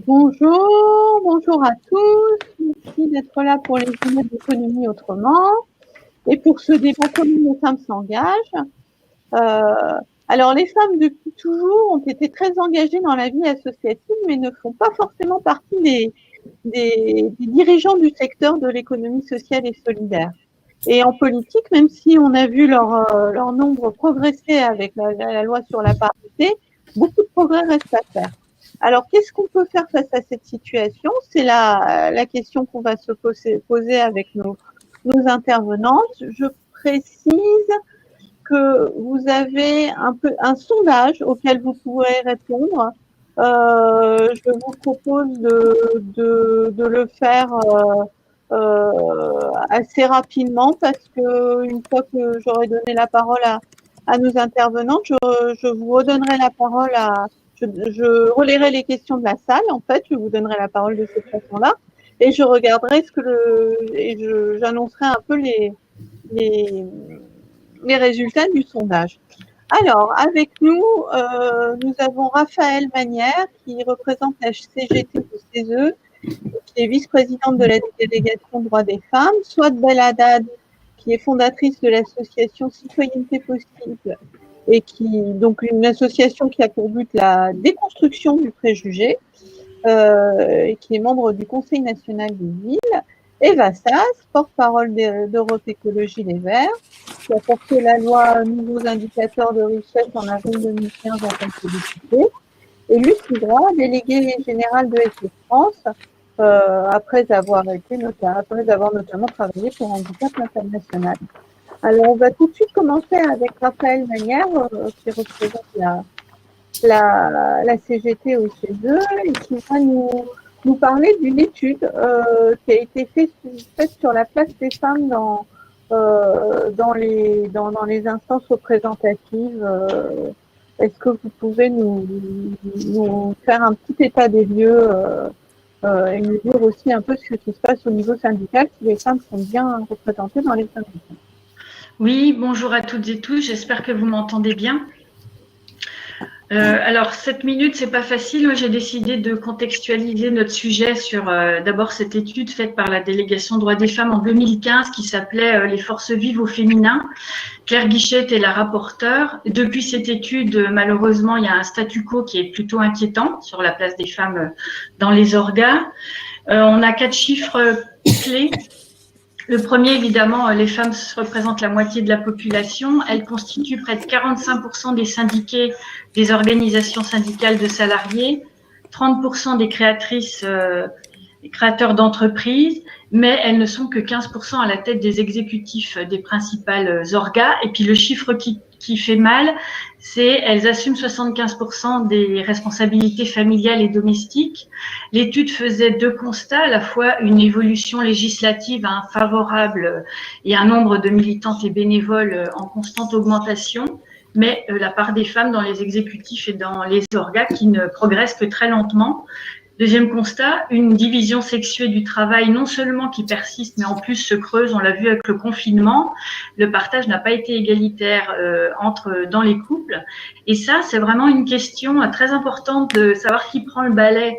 Bonjour à tous. Merci d'être là pour les journées d'économie autrement et pour ce débat comment les femmes s'engagent. Alors, les femmes depuis toujours ont été très engagées dans la vie associative, mais ne font pas forcément partie des dirigeants du secteur de l'économie sociale et solidaire. Et en politique, même si on a vu leur nombre progresser avec la loi sur la parité, beaucoup de progrès restent à faire. Alors, qu'est-ce qu'on peut faire face à cette situation? C'est la question qu'on va se poser avec nos intervenantes. Je précise que vous avez un sondage auquel vous pourrez répondre. Je vous propose de le faire assez rapidement parce que une fois que j'aurai donné la parole à nos intervenantes, je vous redonnerai la parole je relayerai les questions de la salle, en fait, je vous donnerai la parole de cette façon-là, et je regarderai j'annoncerai un peu les résultats du sondage. Alors, avec nous, nous avons Raphaël Manière, qui représente la CGT de CESE, qui est vice-présidente de la délégation droits des femmes, Souad Belhaddad, qui est fondatrice de l'association Citoyenneté Possible, et donc une association qui a pour but la déconstruction du préjugé, et qui est membre du Conseil national des villes, Eva Sass, porte-parole d'Europe Écologie Les Verts, qui a porté la loi Nouveaux indicateurs de richesse en avril 2015 en tant que députée, et Lucie Gras, déléguée générale de SF France, après avoir notamment travaillé pour Handicap International. Alors, on va tout de suite commencer avec Raphaël Manière, qui représente la CGT au CESE et qui va nous parler d'une étude qui a été faite sur la place des femmes dans les instances représentatives. Est-ce que vous pouvez nous faire un petit état des lieux et nous dire aussi un peu ce qui se passe au niveau syndical, si les femmes sont bien représentées dans les syndicats? Oui, bonjour à toutes et tous, j'espère que vous m'entendez bien. Alors, 7 minutes, c'est pas facile. Moi, j'ai décidé de contextualiser notre sujet sur d'abord cette étude faite par la délégation droits des femmes en 2015 qui s'appelait Les forces vives au féminin. Claire Guichet était la rapporteure. Depuis cette étude, malheureusement, il y a un statu quo qui est plutôt inquiétant sur la place des femmes dans les orgas. On a 4 chiffres clés. Le premier, évidemment, les femmes représentent la moitié de la population. Elles constituent près de 45% des syndiqués des organisations syndicales de salariés, 30% des créateurs d'entreprises, mais elles ne sont que 15% à la tête des exécutifs des principales orgas. Et puis le chiffre qui fait mal, c'est elles assument 75% des responsabilités familiales et domestiques. L'étude faisait 2 constats, à la fois une évolution législative favorable et un nombre de militantes et bénévoles en constante augmentation, mais la part des femmes dans les exécutifs et dans les orgas qui ne progresse que très lentement. Deuxième constat, une division sexuée du travail non seulement qui persiste, mais en plus se creuse. On l'a vu avec le confinement. Le partage n'a pas été égalitaire dans les couples. Et ça, c'est vraiment une question très importante de savoir qui prend le balai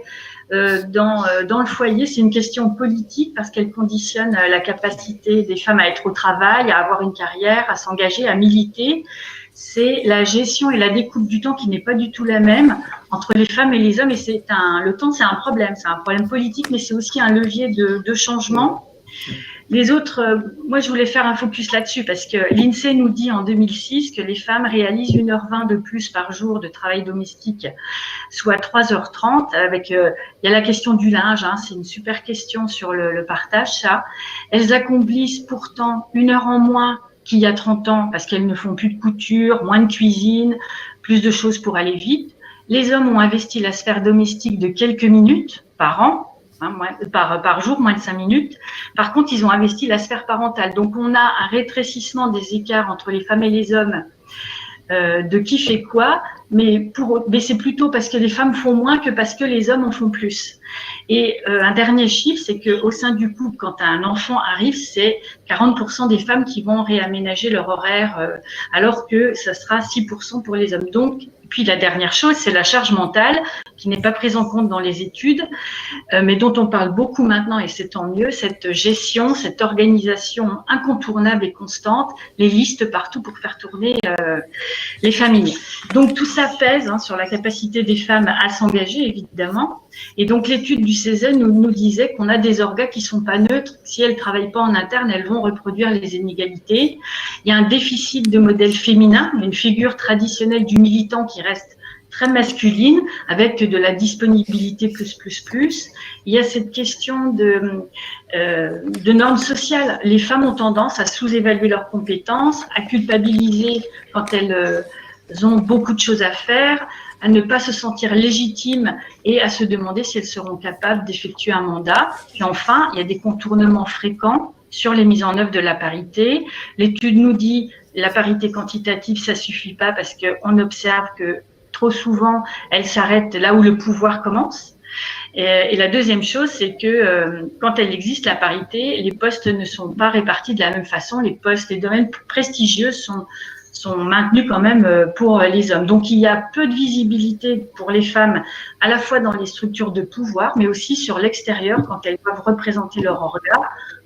dans le foyer. C'est une question politique parce qu'elle conditionne la capacité des femmes à être au travail, à avoir une carrière, à s'engager, à militer. C'est la gestion et la découpe du temps qui n'est pas du tout la même entre les femmes et les hommes. Et le temps, c'est un problème politique, mais c'est aussi un levier de changement. Les autres, moi, je voulais faire un focus là-dessus parce que l'INSEE nous dit en 2006 que les femmes réalisent 1h20 de plus par jour de travail domestique, soit 3h30. Il y a la question du linge, c'est une super question sur le partage, ça. Elles accomplissent pourtant 1 heure en moins qu'il y a 30 ans parce qu'elles ne font plus de couture, moins de cuisine, plus de choses pour aller vite. Les hommes ont investi la sphère domestique de quelques minutes par an, par jour, moins de 5 minutes. Par contre, ils ont investi la sphère parentale. Donc, on a un rétrécissement des écarts entre les femmes et les hommes de qui fait quoi, mais c'est plutôt parce que les femmes font moins que parce que les hommes en font plus. Et un dernier chiffre, c'est qu'au sein du couple, quand un enfant arrive, c'est 40% des femmes qui vont réaménager leur horaire, alors que ça sera 6% pour les hommes. Donc, puis la dernière chose, c'est la charge mentale. qui n'est pas prise en compte dans les études, mais dont on parle beaucoup maintenant, et c'est tant mieux, cette gestion, cette organisation incontournable et constante, les listes partout pour faire tourner les familles. Donc tout ça pèse sur la capacité des femmes à s'engager, évidemment. Et donc l'étude du CESE nous disait qu'on a des orgas qui sont pas neutres. Si elles travaillent pas en interne, elles vont reproduire les inégalités. Il y a un déficit de modèle féminin, une figure traditionnelle du militant qui reste très masculine, avec de la disponibilité plus. Il y a cette question de normes sociales. Les femmes ont tendance à sous-évaluer leurs compétences, à culpabiliser quand elles ont beaucoup de choses à faire, à ne pas se sentir légitimes et à se demander si elles seront capables d'effectuer un mandat. Puis enfin, il y a des contournements fréquents sur les mises en œuvre de la parité. L'étude nous dit la parité quantitative, ça suffit pas parce qu'on observe que trop souvent, elle s'arrête là où le pouvoir commence. Et la deuxième chose, c'est que quand elle existe, la parité, les postes ne sont pas répartis de la même façon. Les postes, les domaines prestigieux sont maintenus quand même pour les hommes. Donc, il y a peu de visibilité pour les femmes, à la fois dans les structures de pouvoir, mais aussi sur l'extérieur, quand elles doivent représenter leur orga.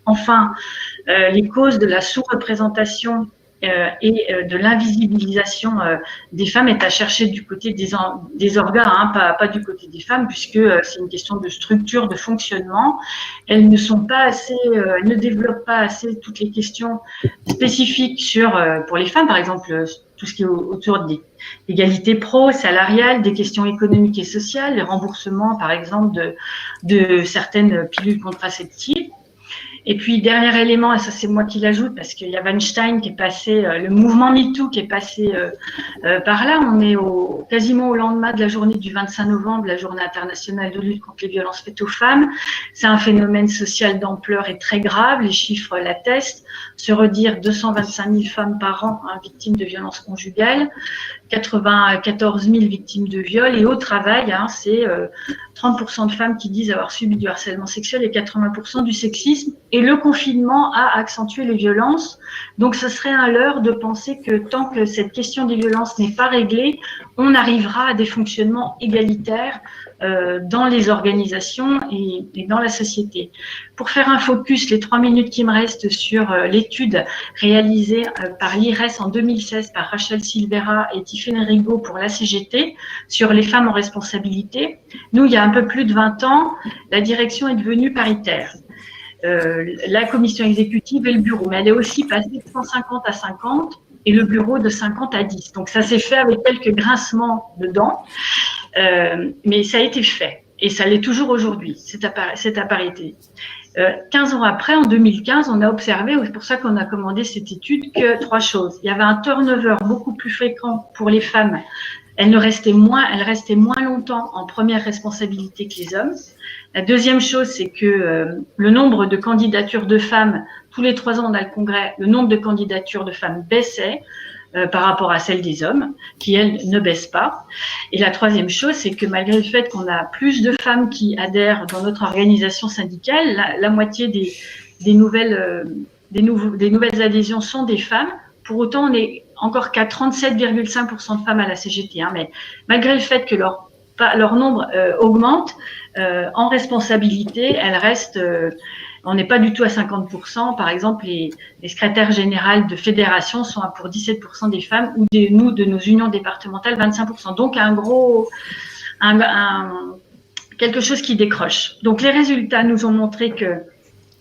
Enfin, les causes de la sous-représentation et de l'invisibilisation des femmes est à chercher du côté des organes, pas du côté des femmes, puisque c'est une question de structure, de fonctionnement. Elles ne sont pas assez, elles ne développent pas assez toutes les questions spécifiques pour les femmes, par exemple tout ce qui est autour des égalités salariales, des questions économiques et sociales, les remboursements, par exemple, de certaines pilules contraceptives. Et puis, dernier élément, et ça c'est moi qui l'ajoute, parce qu'il y a Weinstein qui est passé, le mouvement MeToo qui est passé par là. On est quasiment au lendemain de la journée du 25 novembre, la journée internationale de lutte contre les violences faites aux femmes. C'est un phénomène social d'ampleur et très grave, les chiffres l'attestent. Se redire 225 000 femmes par an victimes de violences conjugales, 94 000 victimes de viol, et au travail, c'est 30% de femmes qui disent avoir subi du harcèlement sexuel et 80% du sexisme. Et le confinement a accentué les violences. Donc, ce serait un leurre de penser que tant que cette question des violences n'est pas réglée, on arrivera à des fonctionnements égalitaires dans les organisations et dans la société. Pour faire un focus, les 3 minutes qui me restent sur l'étude réalisée par l'IRES en 2016 par Rachel Silveira et Tiffaine Rigaud pour la CGT sur les femmes en responsabilité. Nous, il y a un peu plus de 20 ans, la direction est devenue paritaire. La commission exécutive et le bureau, mais elle est aussi passée de 150 à 50 et le bureau de 50 à 10. Donc, ça s'est fait avec quelques grincements dedans, mais ça a été fait et ça l'est toujours aujourd'hui, cette parité. 15 ans après, en 2015, on a observé, c'est pour ça qu'on a commandé cette étude, que 3 choses. Il y avait un turnover beaucoup plus fréquent pour les femmes. Elles restaient moins longtemps en première responsabilité que les hommes. La deuxième chose, c'est que le nombre de candidatures de femmes, tous les 3 ans on a le congrès, le nombre de candidatures de femmes baissait par rapport à celle des hommes, qui elles ne baissent pas. Et la troisième chose, c'est que malgré le fait qu'on a plus de femmes qui adhèrent dans notre organisation syndicale, la moitié des nouvelles adhésions sont des femmes. Pour autant, on est encore qu'à 37,5% de femmes à la CGT. Mais malgré le fait que leur nombre augmente, en responsabilité, elles restent, on n'est pas du tout à 50%. Par exemple, les secrétaires générales de fédération sont pour 17% des femmes, ou de nos unions départementales, 25%. Donc, quelque chose qui décroche. Donc, les résultats nous ont montré qu'il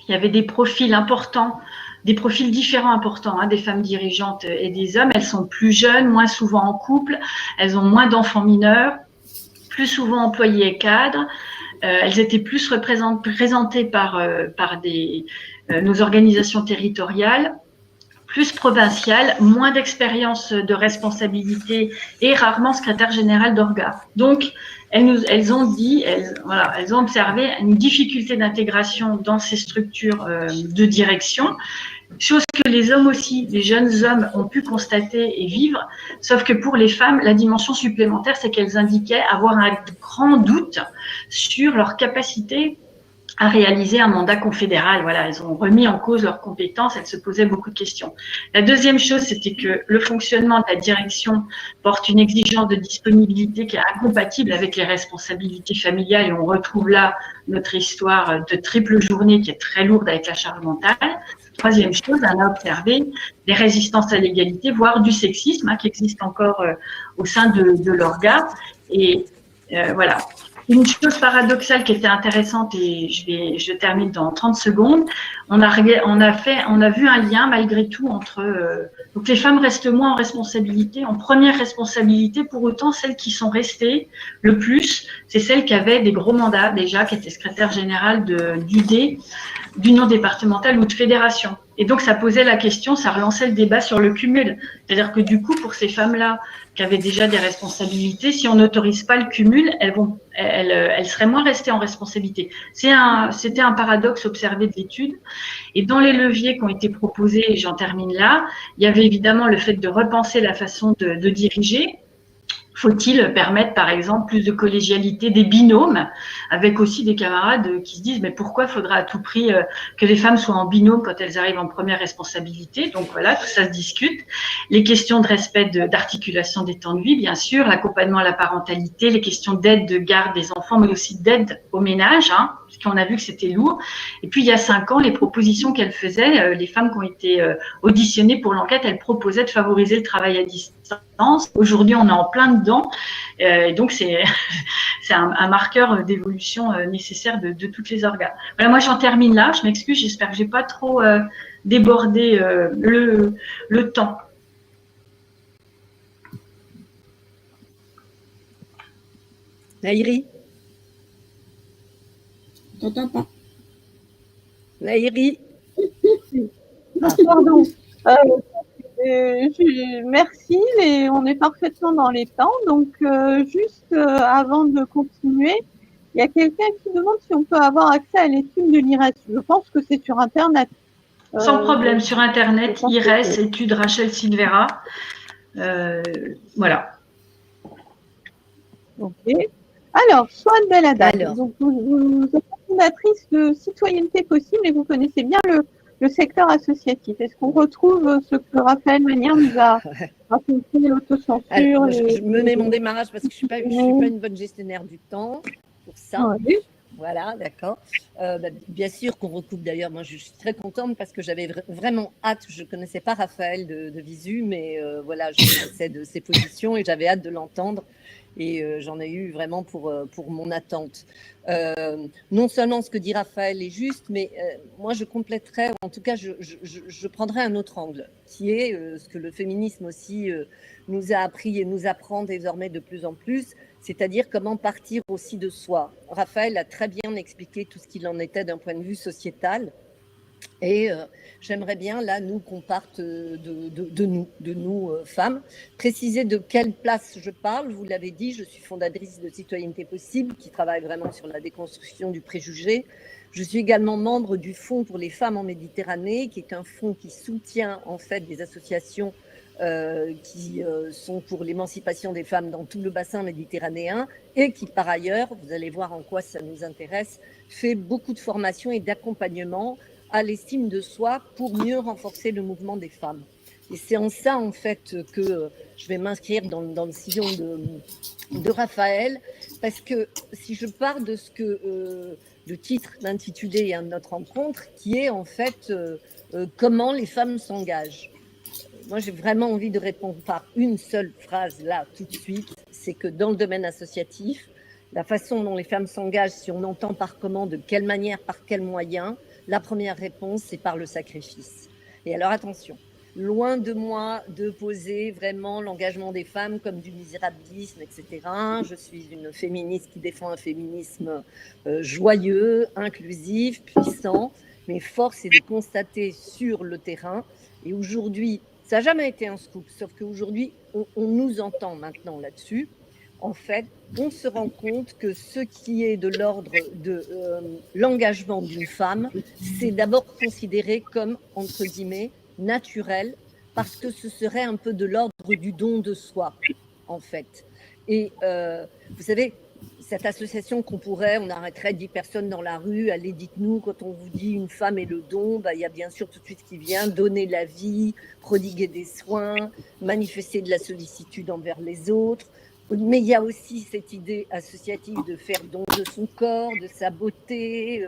y avait des profils importants, des profils différents importants, des femmes dirigeantes et des hommes. Elles sont plus jeunes, moins souvent en couple, elles ont moins d'enfants mineurs, plus souvent employées et cadres. Elles étaient plus représentées par nos organisations territoriales, plus provinciales, moins d'expérience de responsabilité et rarement secrétaire général d'orga. Donc, elles ont observé une difficulté d'intégration dans ces structures de direction, chose que les hommes aussi, les jeunes hommes ont pu constater et vivre, sauf que pour les femmes, la dimension supplémentaire, c'est qu'elles indiquaient avoir un grand doute sur leur capacité à réaliser un mandat confédéral. Voilà, elles ont remis en cause leurs compétences, elles se posaient beaucoup de questions. La deuxième chose, c'était que le fonctionnement de la direction porte une exigence de disponibilité qui est incompatible avec les responsabilités familiales, et on retrouve là notre histoire de triple journée qui est très lourde avec la charge mentale. Troisième chose, on a observé des résistances à l'égalité, voire du sexisme qui existe encore au sein de l'orga. Et voilà. Une chose paradoxale qui était intéressante, et je termine dans 30 secondes, on a vu un lien malgré tout entre donc les femmes restent moins en responsabilité, en première responsabilité. Pour autant, celles qui sont restées le plus, c'est celles qui avaient des gros mandats déjà, qui étaient secrétaires générales d'UD, d'union départementale ou de fédération. Et donc, ça posait la question, ça relançait le débat sur le cumul. C'est-à-dire que du coup, pour ces femmes-là qui avaient déjà des responsabilités, si on n'autorise pas le cumul, elles seraient moins restées en responsabilité. C'était un paradoxe observé de l'étude. Et dans les leviers qui ont été proposés, et j'en termine là, il y avait évidemment le fait de repenser la façon de diriger. Faut-il permettre, par exemple, plus de collégialité des binômes, avec aussi des camarades qui se disent mais pourquoi faudra à tout prix que les femmes soient en binôme quand elles arrivent en première responsabilité. Donc voilà, tout ça se discute. Les questions de respect d'articulation des temps de vie, bien sûr, l'accompagnement à la parentalité, les questions d'aide de garde des enfants, mais aussi d'aide au ménage, puisqu'on a vu que c'était lourd. Et puis il y a 5 ans, les propositions qu'elles faisaient, les femmes qui ont été auditionnées pour l'enquête, elles proposaient de favoriser le travail à distance. Aujourd'hui, on est en plein dedans. Et donc, c'est un marqueur d'évolution nécessaire de toutes les organes. Voilà, moi, j'en termine là. Je m'excuse. J'espère que je n'ai pas trop débordé le temps. Laïri. T'entends pas. Laïri. Pardon. Merci, on est parfaitement dans les temps. Donc, juste avant de continuer, il y a quelqu'un qui demande si on peut avoir accès à l'étude de l'IRES. Je pense que c'est sur Internet. Sans problème, sur Internet, IRES, étude Rachel Silvera. Voilà. Ok. Alors, Swan Belhaddad. Donc, vous êtes fondatrice de Citoyenneté Possible et vous connaissez bien le secteur associatif. Est-ce qu'on retrouve ce que Raphaël Manière nous a raconté, l'autocensure? Je me mets mon démarrage parce que je suis pas une bonne gestionnaire du temps pour ça. Oui. Voilà, d'accord. Bien sûr qu'on recoupe d'ailleurs. Moi, je suis très contente parce que j'avais vraiment hâte. Je ne connaissais pas Raphaël de visu, mais voilà, je connaissais de ses positions et j'avais hâte de l'entendre. Et j'en ai eu vraiment pour mon attente. Non seulement ce que dit Raphaël est juste, mais moi je compléterais, en tout cas je prendrais un autre angle, qui est ce que le féminisme aussi nous a appris et nous apprend désormais de plus en plus, c'est-à-dire comment partir aussi de soi. Raphaël a très bien expliqué tout ce qu'il en était d'un point de vue sociétal. Et j'aimerais bien, là, nous, qu'on parte de nous femmes, préciser de quelle place je parle. Vous l'avez dit, je suis fondatrice de Citoyenneté Possible, qui travaille vraiment sur la déconstruction du préjugé. Je suis également membre du Fonds pour les femmes en Méditerranée, qui est un fonds qui soutient, en fait, des associations qui sont pour l'émancipation des femmes dans tout le bassin méditerranéen et qui, par ailleurs, vous allez voir en quoi ça nous intéresse, fait beaucoup de formation et d'accompagnement à l'estime de soi pour mieux renforcer le mouvement des femmes. Et c'est en ça, en fait, que je vais m'inscrire dans le sillon de Raphaël, parce que si je pars de ce que le titre, l'intitulé de notre rencontre, qui est en fait comment les femmes s'engagent. Moi, j'ai vraiment envie de répondre par une seule phrase là, tout de suite, c'est que dans le domaine associatif, la façon dont les femmes s'engagent, si on entend par comment, de quelle manière, par quels moyens, la première réponse, c'est par le sacrifice. Et alors, attention, loin de moi de poser vraiment l'engagement des femmes comme du misérabilisme, etc. Je suis une féministe qui défend un féminisme joyeux, inclusif, puissant, mais force est de constater sur le terrain, et aujourd'hui, ça n'a jamais été un scoop, sauf qu'aujourd'hui, on nous entend maintenant là-dessus. En fait, on se rend compte que ce qui est de l'ordre de l'engagement d'une femme, c'est d'abord considéré comme, entre guillemets, naturel, parce que ce serait un peu de l'ordre du don de soi, en fait. Et vous savez, cette association on arrêterait 10 personnes dans la rue, allez, dites-nous, quand on vous dit une femme et le don, il y a bien sûr tout de suite qui vient, donner la vie, prodiguer des soins, manifester de la sollicitude envers les autres. Mais il y a aussi cette idée associative de faire don de son corps, de sa beauté,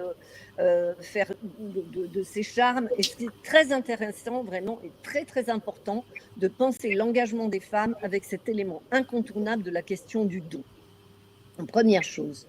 faire de ses charmes. Et c'est très intéressant, vraiment, et très, très important de penser l'engagement des femmes avec cet élément incontournable de la question du don. Première chose.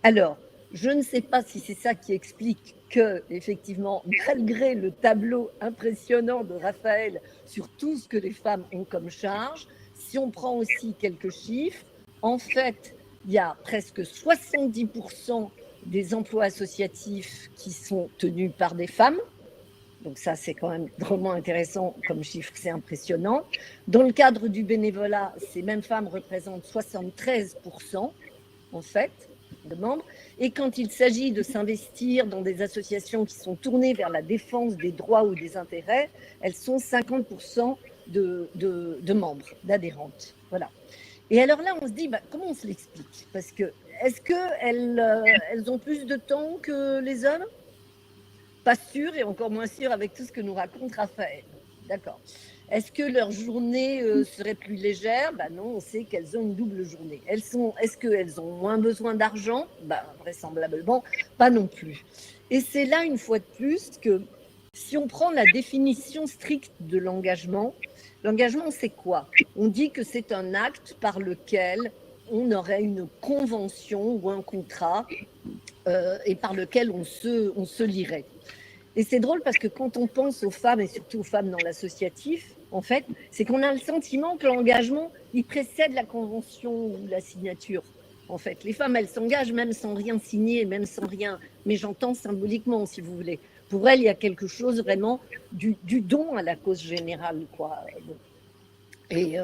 Alors, je ne sais pas si c'est ça qui explique que, effectivement, malgré le tableau impressionnant de Raphaël sur tout ce que les femmes ont comme charge, si on prend aussi quelques chiffres, en fait, il y a presque 70% des emplois associatifs qui sont tenus par des femmes. Donc ça, c'est quand même vraiment intéressant comme chiffre, c'est impressionnant. Dans le cadre du bénévolat, ces mêmes femmes représentent 73%, en fait, de membres. Et quand il s'agit de s'investir dans des associations qui sont tournées vers la défense des droits ou des intérêts, elles sont 50% de membres, d'adhérentes. Voilà. Et alors là, on se dit, comment on se l'explique? Parce que, est-ce qu'elles ont plus de temps que les hommes? Pas sûr, et encore moins sûr avec tout ce que nous raconte Raphaël. D'accord. Est-ce que leur journée serait plus légère? Non, on sait qu'elles ont une double journée. Est-ce qu'elles ont moins besoin d'argent? Vraisemblablement, pas non plus. Et c'est là, une fois de plus, que si on prend la définition stricte de l'engagement, c'est quoi? On dit que c'est un acte par lequel on aurait une convention ou un contrat et par lequel on se lierait. Et c'est drôle parce que quand on pense aux femmes, et surtout aux femmes dans l'associatif, en fait, c'est qu'on a le sentiment que l'engagement, il précède la convention ou la signature. En fait, les femmes, elles s'engagent même sans rien signer, même sans rien. Mais j'entends symboliquement, si vous voulez. Pour elles, il y a quelque chose vraiment du don à la cause générale, quoi. Et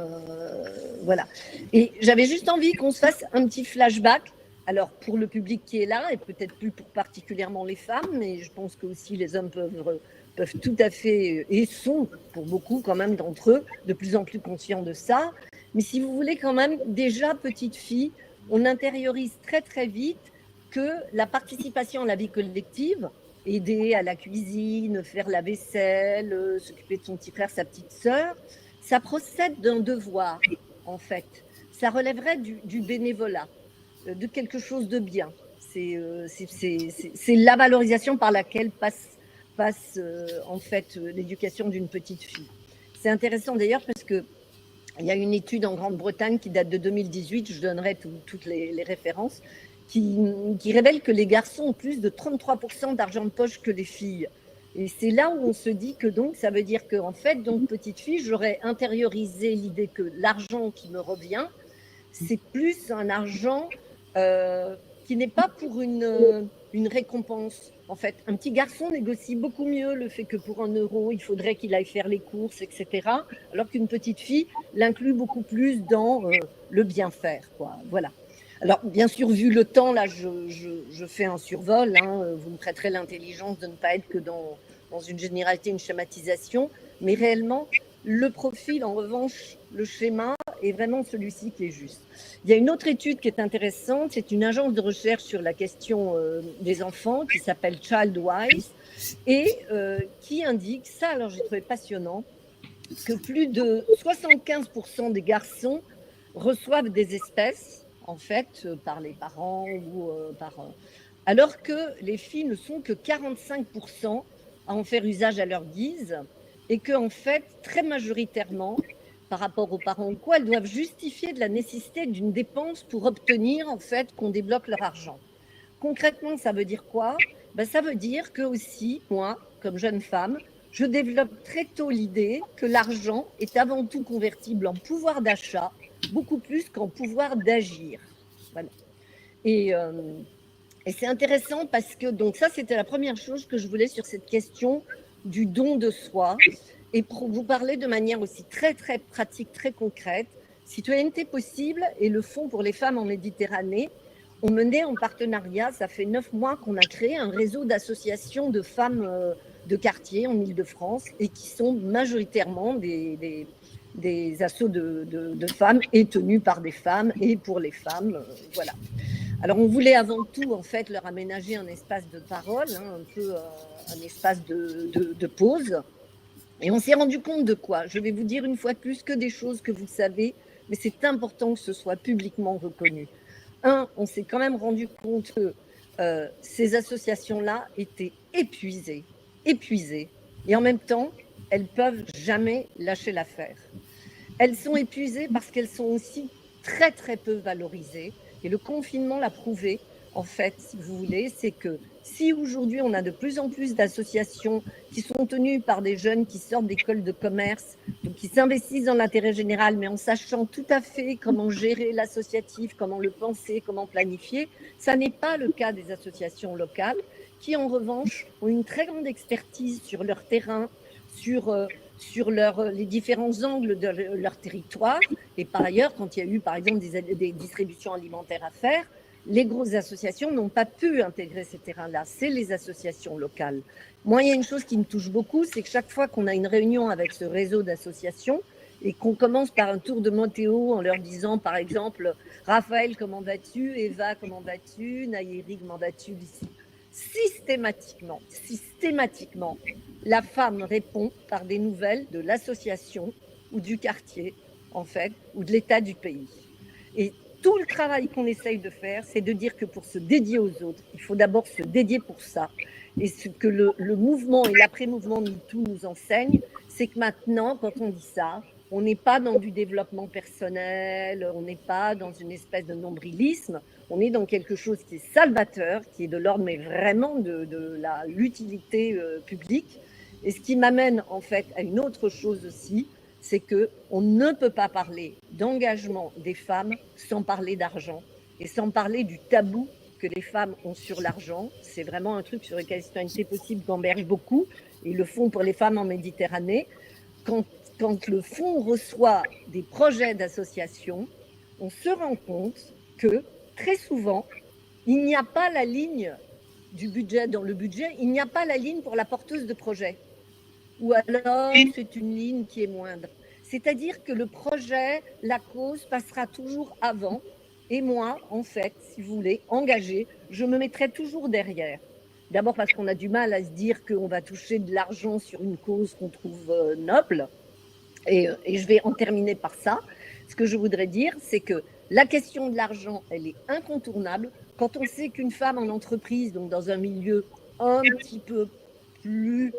voilà. Et j'avais juste envie qu'on se fasse un petit flashback. Alors, pour le public qui est là, et peut-être plus pour particulièrement les femmes, mais je pense que aussi les hommes peuvent tout à fait, et sont pour beaucoup quand même d'entre eux, de plus en plus conscients de ça. Mais si vous voulez quand même, déjà petite fille, on intériorise très très vite que la participation à la vie collective, aider à la cuisine, faire la vaisselle, s'occuper de son petit frère, sa petite sœur, ça procède d'un devoir, en fait. Ça relèverait du bénévolat, de quelque chose de bien. C'est la valorisation par laquelle passe en fait l'éducation d'une petite fille. C'est intéressant d'ailleurs parce que il y a une étude en Grande-Bretagne qui date de 2018, je donnerai toutes les références, qui révèle que les garçons ont plus de 33% d'argent de poche que les filles. Et c'est là où on se dit que donc ça veut dire qu'en fait, donc petite fille, j'aurais intériorisé l'idée que l'argent qui me revient, c'est plus un argent qui n'est pas pour une récompense. En fait, un petit garçon négocie beaucoup mieux le fait que pour 1 euro, il faudrait qu'il aille faire les courses, etc. Alors qu'une petite fille l'inclut beaucoup plus dans le bien faire, quoi. Voilà. Alors, bien sûr, vu le temps, là, je fais un survol. Vous me prêterez l'intelligence de ne pas être que dans une généralité, une schématisation. Mais réellement, le profil, en revanche, le schéma est vraiment celui-ci qui est juste. Il y a une autre étude qui est intéressante. C'est une agence de recherche sur la question des enfants qui s'appelle Childwise et qui indique, ça, alors j'ai trouvé passionnant, que plus de 75% des garçons reçoivent des espèces, en fait, par les parents ou alors que les filles ne sont que 45% à en faire usage à leur guise et que, en fait, très majoritairement, par rapport aux parents ou quoi, elles doivent justifier de la nécessité d'une dépense pour obtenir, en fait, qu'on débloque leur argent. Concrètement, ça veut dire quoi? Ça veut dire que aussi, moi, comme jeune femme, je développe très tôt l'idée que l'argent est avant tout convertible en pouvoir d'achat, beaucoup plus qu'en pouvoir d'agir. Voilà. Et c'est intéressant parce que, donc ça, c'était la première chose que je voulais sur cette question du don de soi. Et pour vous parler de manière aussi très, très pratique, très concrète, Citoyenneté possible et le Fonds pour les femmes en Méditerranée ont mené en partenariat, ça fait 9 mois qu'on a créé un réseau d'associations de femmes de quartier en Île-de-France et qui sont majoritairement des assos de femmes et tenus par des femmes et pour les femmes. Voilà. Alors, on voulait avant tout, en fait, leur aménager un espace de parole, hein, un peu un espace de pause. Et on s'est rendu compte de quoi? Je vais vous dire une fois de plus que des choses que vous savez, mais c'est important que ce soit publiquement reconnu. On s'est quand même rendu compte que ces associations-là étaient épuisées, et en même temps, elles peuvent jamais lâcher l'affaire. Elles sont épuisées parce qu'elles sont aussi très, très peu valorisées. Et le confinement l'a prouvé, en fait, si vous voulez, c'est que si aujourd'hui on a de plus en plus d'associations qui sont tenues par des jeunes qui sortent d'écoles de commerce, donc qui s'investissent dans l'intérêt général, mais en sachant tout à fait comment gérer l'associatif, comment le penser, comment planifier, ça n'est pas le cas des associations locales qui, en revanche, ont une très grande expertise sur leur terrain, sur les différents angles de leur territoire. Et par ailleurs, quand il y a eu, par exemple, des distributions alimentaires à faire, les grosses associations n'ont pas pu intégrer ces terrains-là. C'est les associations locales. Moi, il y a une chose qui me touche beaucoup, c'est que chaque fois qu'on a une réunion avec ce réseau d'associations et qu'on commence par un tour de météo en leur disant, par exemple, Raphaël, comment vas-tu? Eva, comment vas-tu? Nayeri, comment vas-tu? Systématiquement, la femme répond par des nouvelles de l'association ou du quartier, en fait, ou de l'état du pays. Et tout le travail qu'on essaye de faire, c'est de dire que pour se dédier aux autres, il faut d'abord se dédier pour ça. Et ce que le mouvement et l'après-mouvement MeToo nous enseignent, c'est que maintenant, quand on dit ça, on n'est pas dans du développement personnel, on n'est pas dans une espèce de nombrilisme, on est dans quelque chose qui est salvateur, qui est de l'ordre, mais vraiment de l'utilité publique. Et ce qui m'amène en fait à une autre chose aussi, c'est qu'on ne peut pas parler d'engagement des femmes sans parler d'argent et sans parler du tabou que les femmes ont sur l'argent. C'est vraiment un truc sur lequel Citoyenneté Possible gamberge beaucoup. Ils le font pour les femmes en Méditerranée. Quand le fonds reçoit des projets d'association, on se rend compte que très souvent, il n'y a pas la ligne du budget dans le budget, il n'y a pas la ligne pour la porteuse de projet. Ou alors, c'est une ligne qui est moindre. C'est-à-dire que le projet, la cause passera toujours avant. Et moi, en fait, si vous voulez, engagée, je me mettrai toujours derrière. D'abord parce qu'on a du mal à se dire qu'on va toucher de l'argent sur une cause qu'on trouve noble. Et je vais en terminer par ça. Ce que je voudrais dire, c'est que la question de l'argent, elle est incontournable. Quand on sait qu'une femme en entreprise, donc dans un milieu un petit peu plus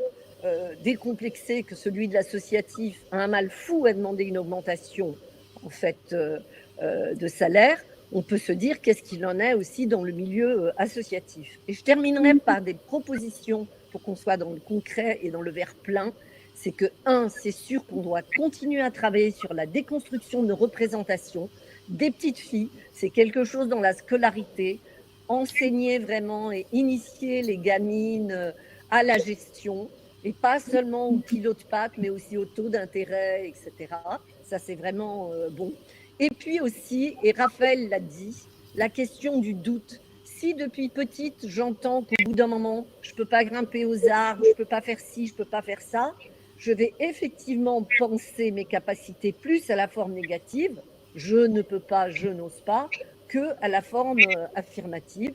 décomplexé que celui de l'associatif, a un mal fou à demander une augmentation en fait de salaire, on peut se dire qu'est-ce qu'il en est aussi dans le milieu associatif. Et je terminerai par des propositions pour qu'on soit dans le concret et dans le verre plein. C'est que, c'est sûr qu'on doit continuer à travailler sur la déconstruction de représentation des petites filles. C'est quelque chose dans la scolarité, enseigner vraiment et initier les gamines à la gestion, et pas seulement au pilote-pattes, mais aussi au taux d'intérêt, etc. Ça, c'est vraiment bon. Et puis aussi, et Raphaël l'a dit, la question du doute. Si depuis petite, j'entends qu'au bout d'un moment, je ne peux pas grimper aux arbres, je ne peux pas faire ci, je ne peux pas faire ça, je vais effectivement penser mes capacités plus à la forme négative, je ne peux pas, je n'ose pas, que à la forme affirmative.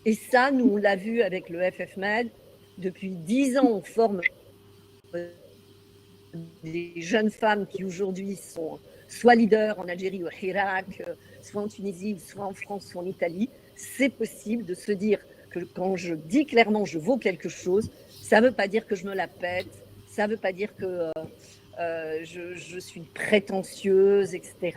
Et ça, nous, on l'a vu avec le FFMed. Depuis 10 ans, on forme des jeunes femmes qui aujourd'hui sont soit leaders en Algérie ou au Irak, soit en Tunisie, soit en France, soit en Italie. C'est possible de se dire que quand je dis clairement je vaux quelque chose, ça ne veut pas dire que je me la pète, ça ne veut pas dire que je suis prétentieuse, etc.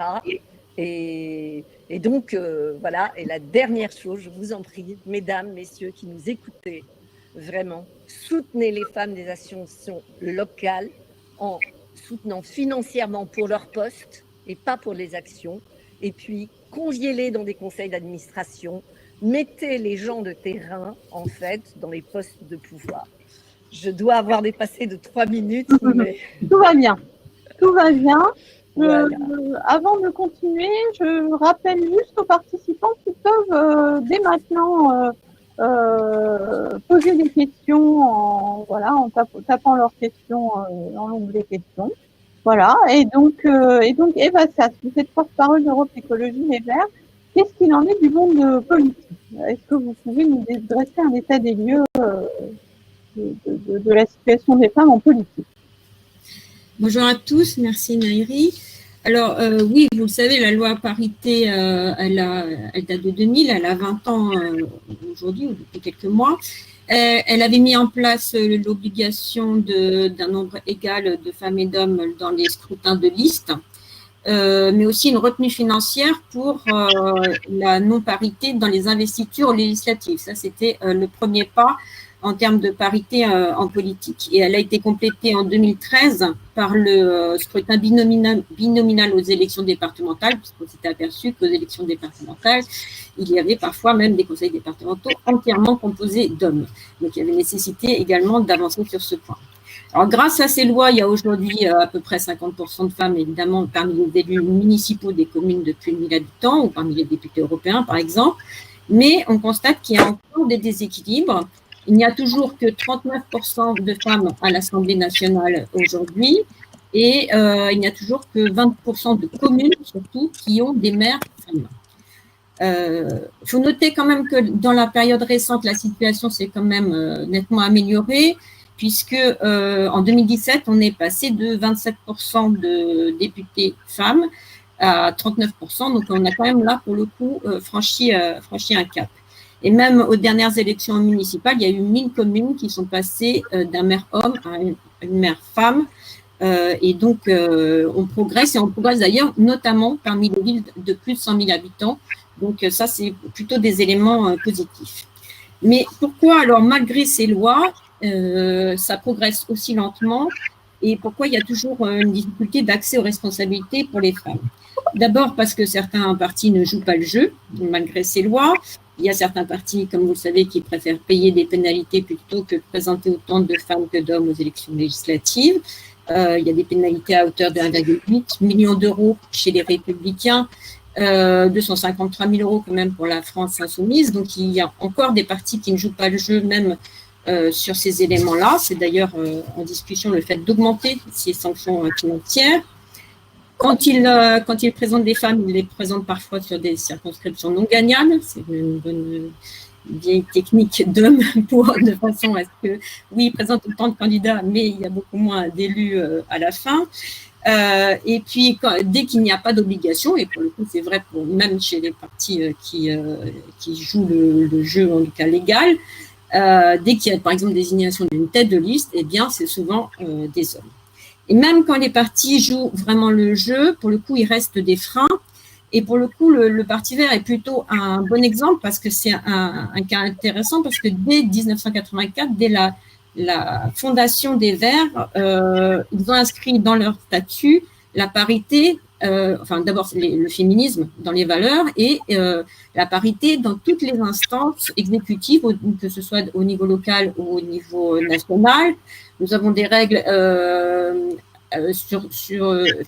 Et donc, voilà. Et la dernière chose, je vous en prie, mesdames, messieurs qui nous écoutez, vraiment, soutenez les femmes des associations locales en soutenant financièrement pour leur poste et pas pour les actions. Et puis, conviez-les dans des conseils d'administration. Mettez les gens de terrain, en fait, dans les postes de pouvoir. Je dois avoir dépassé de 3 minutes, mais... Tout va bien. Tout va bien. Voilà. Avant de continuer, je rappelle juste aux participants qu'ils peuvent dès maintenant poser des questions en tapant leurs questions dans l'onglet questions. Voilà. Et donc Eva Sass, vous êtes porte-parole d'Europe Écologie Les Verts. qu'est-ce qu'il en est du monde politique? Est-ce que vous pouvez nous dresser un état des lieux de la situation des femmes en politique? Bonjour à tous, merci Nairi. Alors oui, vous le savez, la loi parité, elle date de 2000, elle a 20 ans aujourd'hui, ou depuis quelques mois. Elle avait mis en place l'obligation d'un nombre égal de femmes et d'hommes dans les scrutins de liste, mais aussi une retenue financière pour la non-parité dans les investitures législatives. Ça, c'était le premier pas en termes de parité en politique. Et elle a été complétée en 2013 par le scrutin binominal aux élections départementales, puisqu'on s'était aperçu qu'aux élections départementales, il y avait parfois même des conseils départementaux entièrement composés d'hommes. Donc, il y avait nécessité également d'avancer sur ce point. Alors, grâce à ces lois, il y a aujourd'hui à peu près 50% de femmes, évidemment, parmi les élus municipaux des communes de plus de 1000 habitants ou parmi les députés européens, par exemple. Mais on constate qu'il y a encore des déséquilibres. Il n'y a toujours que 39% de femmes à l'Assemblée nationale aujourd'hui et il n'y a toujours que 20% de communes, surtout, qui ont des maires femmes. Il faut noter quand même que dans la période récente, la situation s'est quand même nettement améliorée, puisque en 2017, on est passé de 27% de députés femmes à 39%. Donc, on a quand même là, pour le coup, franchi un cap. Et même aux dernières élections municipales, il y a eu 1000 communes qui sont passées d'un maire homme à une maire femme. Et donc, on progresse d'ailleurs, notamment parmi les villes de plus de 100 000 habitants. Donc, ça, c'est plutôt des éléments positifs. Mais pourquoi, alors, malgré ces lois, ça progresse aussi lentement et pourquoi il y a toujours une difficulté d'accès aux responsabilités pour les femmes? D'abord parce que certains partis ne jouent pas le jeu, malgré ces lois. Il y a certains partis, comme vous le savez, qui préfèrent payer des pénalités plutôt que de présenter autant de femmes que d'hommes aux élections législatives. Il y a des pénalités à hauteur de 1,8 million d'euros chez les Républicains, 253 000 euros quand même pour la France insoumise. Donc, il y a encore des partis qui ne jouent pas le jeu, même sur ces éléments-là. C'est d'ailleurs en discussion le fait d'augmenter ces sanctions financières. Quand il présente des femmes, il les présente parfois sur des circonscriptions non gagnables. C'est une bonne vieille technique d'homme de façon à ce que, oui, il présente autant de candidats, mais il y a beaucoup moins d'élus à la fin. Et puis, dès qu'il n'y a pas d'obligation, et pour le coup, c'est vrai même chez les partis qui jouent le jeu, en tout cas légal, dès qu'il y a, par exemple, désignation d'une tête de liste, eh bien, c'est souvent des hommes. Et même quand les partis jouent vraiment le jeu, pour le coup, il reste des freins. Et pour le coup, le Parti vert est plutôt un bon exemple parce que c'est un cas intéressant parce que dès 1984, dès la fondation des Verts, ils ont inscrit dans leur statut la parité, enfin d'abord le féminisme dans les valeurs et la parité dans toutes les instances exécutives, que ce soit au niveau local ou au niveau national. Nous avons des règles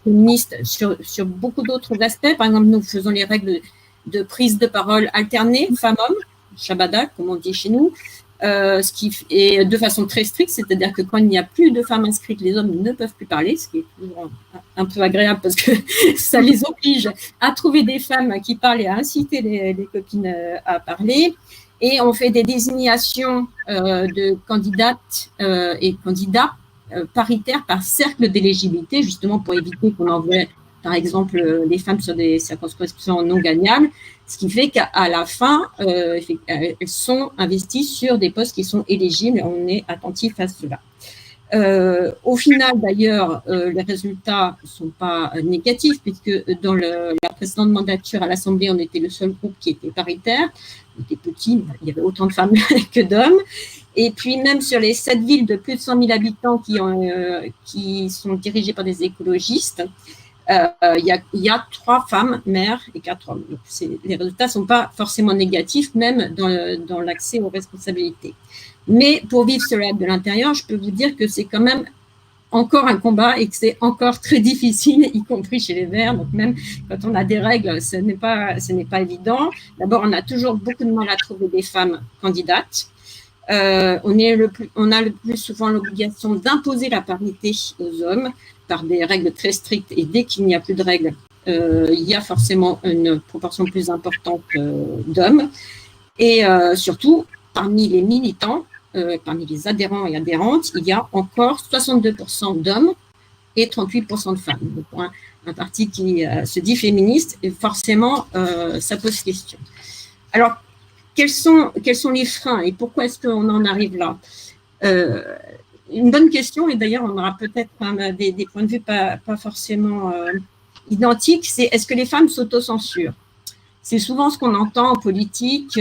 féministes sur beaucoup d'autres aspects. Par exemple, nous faisons les règles de prise de parole alternée, femmes-hommes, Shabada, comme on dit chez nous, ce qui est de façon très stricte, c'est-à-dire que quand il n'y a plus de femmes inscrites, les hommes ne peuvent plus parler, ce qui est toujours un peu agréable parce que ça les oblige à trouver des femmes qui parlent et à inciter les copines à parler. Et on fait des désignations de candidates et candidats paritaires par cercle d'éligibilité, justement pour éviter qu'on envoie, par exemple, les femmes sur des circonscriptions non gagnables, ce qui fait qu'à la fin, elles sont investies sur des postes qui sont éligibles et on est attentif à cela. Au final, d'ailleurs, les résultats ne sont pas négatifs puisque dans la précédente mandature à l'Assemblée, on était le seul groupe qui était paritaire. On était petit, il y avait autant de femmes que d'hommes. Et puis même sur les 7 villes de plus de 100 000 habitants qui sont dirigées par des écologistes, il y a 3 femmes maires et 4 hommes. Donc, les résultats ne sont pas forcément négatifs, même dans l'accès aux responsabilités. Mais pour vivre cela de l'intérieur, je peux vous dire que c'est quand même encore un combat et que c'est encore très difficile, y compris chez les Verts. Donc même quand on a des règles, ce n'est pas évident. D'abord, on a toujours beaucoup de mal à trouver des femmes candidates. On a le plus souvent l'obligation d'imposer la parité aux hommes par des règles très strictes et dès qu'il n'y a plus de règles, il y a forcément une proportion plus importante d'hommes. Et surtout, parmi les militants, parmi les adhérents et adhérentes, il y a encore 62% d'hommes et 38% de femmes. Donc, pour un parti qui se dit féministe, et forcément, ça pose question. Alors, quels sont les freins et pourquoi est-ce qu'on en arrive là? Une bonne question, et d'ailleurs, on aura peut-être des points de vue pas forcément identiques, c'est est-ce que les femmes s'autocensurent? C'est souvent ce qu'on entend en politique.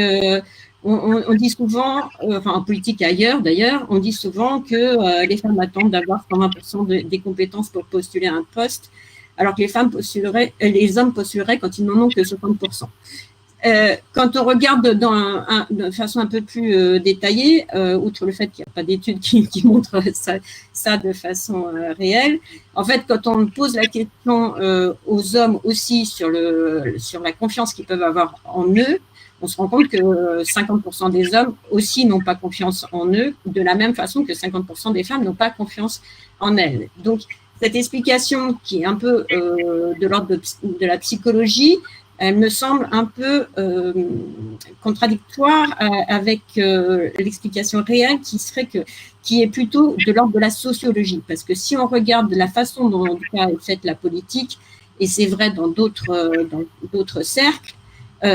On dit souvent, enfin en politique ailleurs d'ailleurs, on dit souvent que les femmes attendent d'avoir 120% des compétences pour postuler à un poste, alors que les hommes postuleraient quand ils n'en ont que 60%. Quand on regarde de façon un peu plus détaillée, outre le fait qu'il n'y a pas d'études qui montrent ça de façon réelle, en fait, quand on pose la question aux hommes aussi sur la confiance qu'ils peuvent avoir en eux, on se rend compte que 50% des hommes aussi n'ont pas confiance en eux, de la même façon que 50% des femmes n'ont pas confiance en elles. Donc, cette explication qui est un peu de l'ordre de la psychologie, elle me semble un peu contradictoire avec l'explication réelle qui est plutôt de l'ordre de la sociologie. Parce que si on regarde la façon dont est faite la politique, et c'est vrai dans d'autres cercles,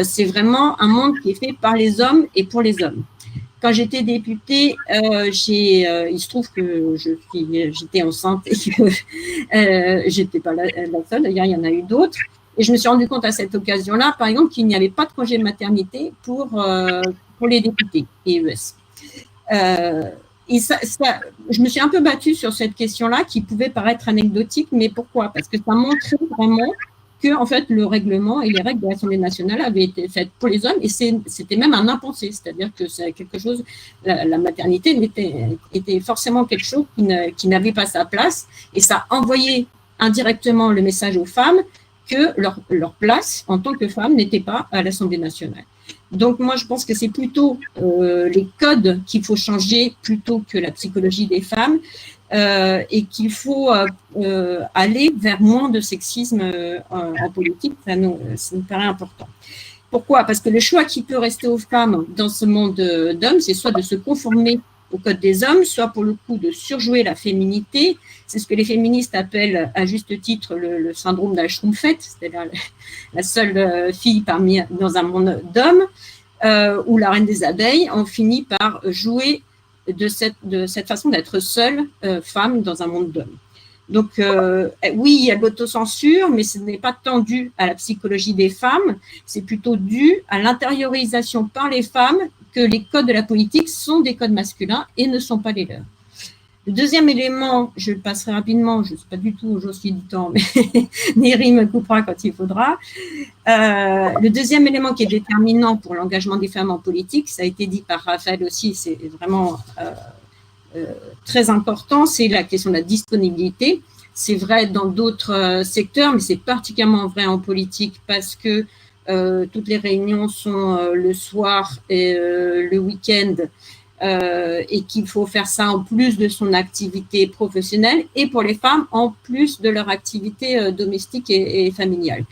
c'est vraiment un monde qui est fait par les hommes et pour les hommes. Quand j'étais députée, il se trouve que j'étais enceinte et que j'étais pas la seule, d'ailleurs il y en a eu d'autres. Et je me suis rendu compte à cette occasion-là, par exemple, qu'il n'y avait pas de congé de maternité pour les députés EES. Et je me suis un peu battue sur cette question-là qui pouvait paraître anecdotique, mais pourquoi? Parce que ça montrait vraiment que, en fait, le règlement et les règles de l'Assemblée nationale avaient été faites pour les hommes et c'était même un impensé, c'est-à-dire que c'est quelque chose, la maternité était forcément quelque chose qui n'avait pas sa place et ça envoyait indirectement le message aux femmes que leur place en tant que femme n'était pas à l'Assemblée nationale. Donc, moi, je pense que c'est plutôt les codes qu'il faut changer plutôt que la psychologie des femmes et qu'il faut aller vers moins de sexisme en politique. Ça nous paraît important. Pourquoi? Parce que le choix qui peut rester aux femmes dans ce monde d'hommes, c'est soit de se conformer au code des hommes, soit pour le coup de surjouer la féminité. C'est ce que les féministes appellent à juste titre le syndrome de la schtroumpfette, c'est-à-dire la seule fille dans un monde d'hommes, ou la reine des abeilles. On finit par jouer de cette façon d'être seule femme dans un monde d'hommes. Donc, oui, il y a de l'autocensure, mais ce n'est pas tant dû à la psychologie des femmes, c'est plutôt dû à l'intériorisation par les femmes que les codes de la politique sont des codes masculins et ne sont pas les leurs. Le deuxième élément, je le passerai rapidement, je ne sais pas du tout où je suis du temps, mais Néry me coupera quand il faudra. Le deuxième élément qui est déterminant pour l'engagement des femmes en politique, ça a été dit par Raphaël aussi, c'est vraiment très important, c'est la question de la disponibilité. C'est vrai dans d'autres secteurs, mais c'est particulièrement vrai en politique parce que toutes les réunions sont le soir et le week-end et qu'il faut faire ça en plus de son activité professionnelle et pour les femmes en plus de leur activité domestique et familiale.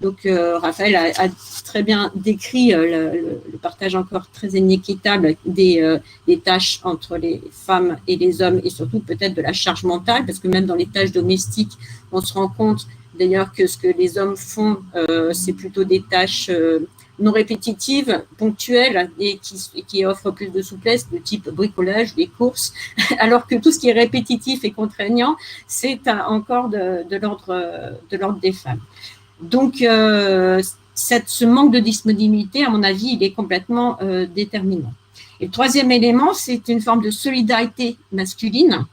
Donc, Raphaël a très bien décrit le partage encore très inéquitable des tâches entre les femmes et les hommes et surtout peut-être de la charge mentale parce que même dans les tâches domestiques, on se rend compte d'ailleurs que ce que les hommes font, c'est plutôt des tâches non répétitives, ponctuelles et qui offrent plus de souplesse de type bricolage, des courses, alors que tout ce qui est répétitif et contraignant, c'est encore de l'ordre des femmes. Donc, ce manque de disponibilité, à mon avis, il est complètement déterminant. Et le troisième élément, c'est une forme de solidarité masculine,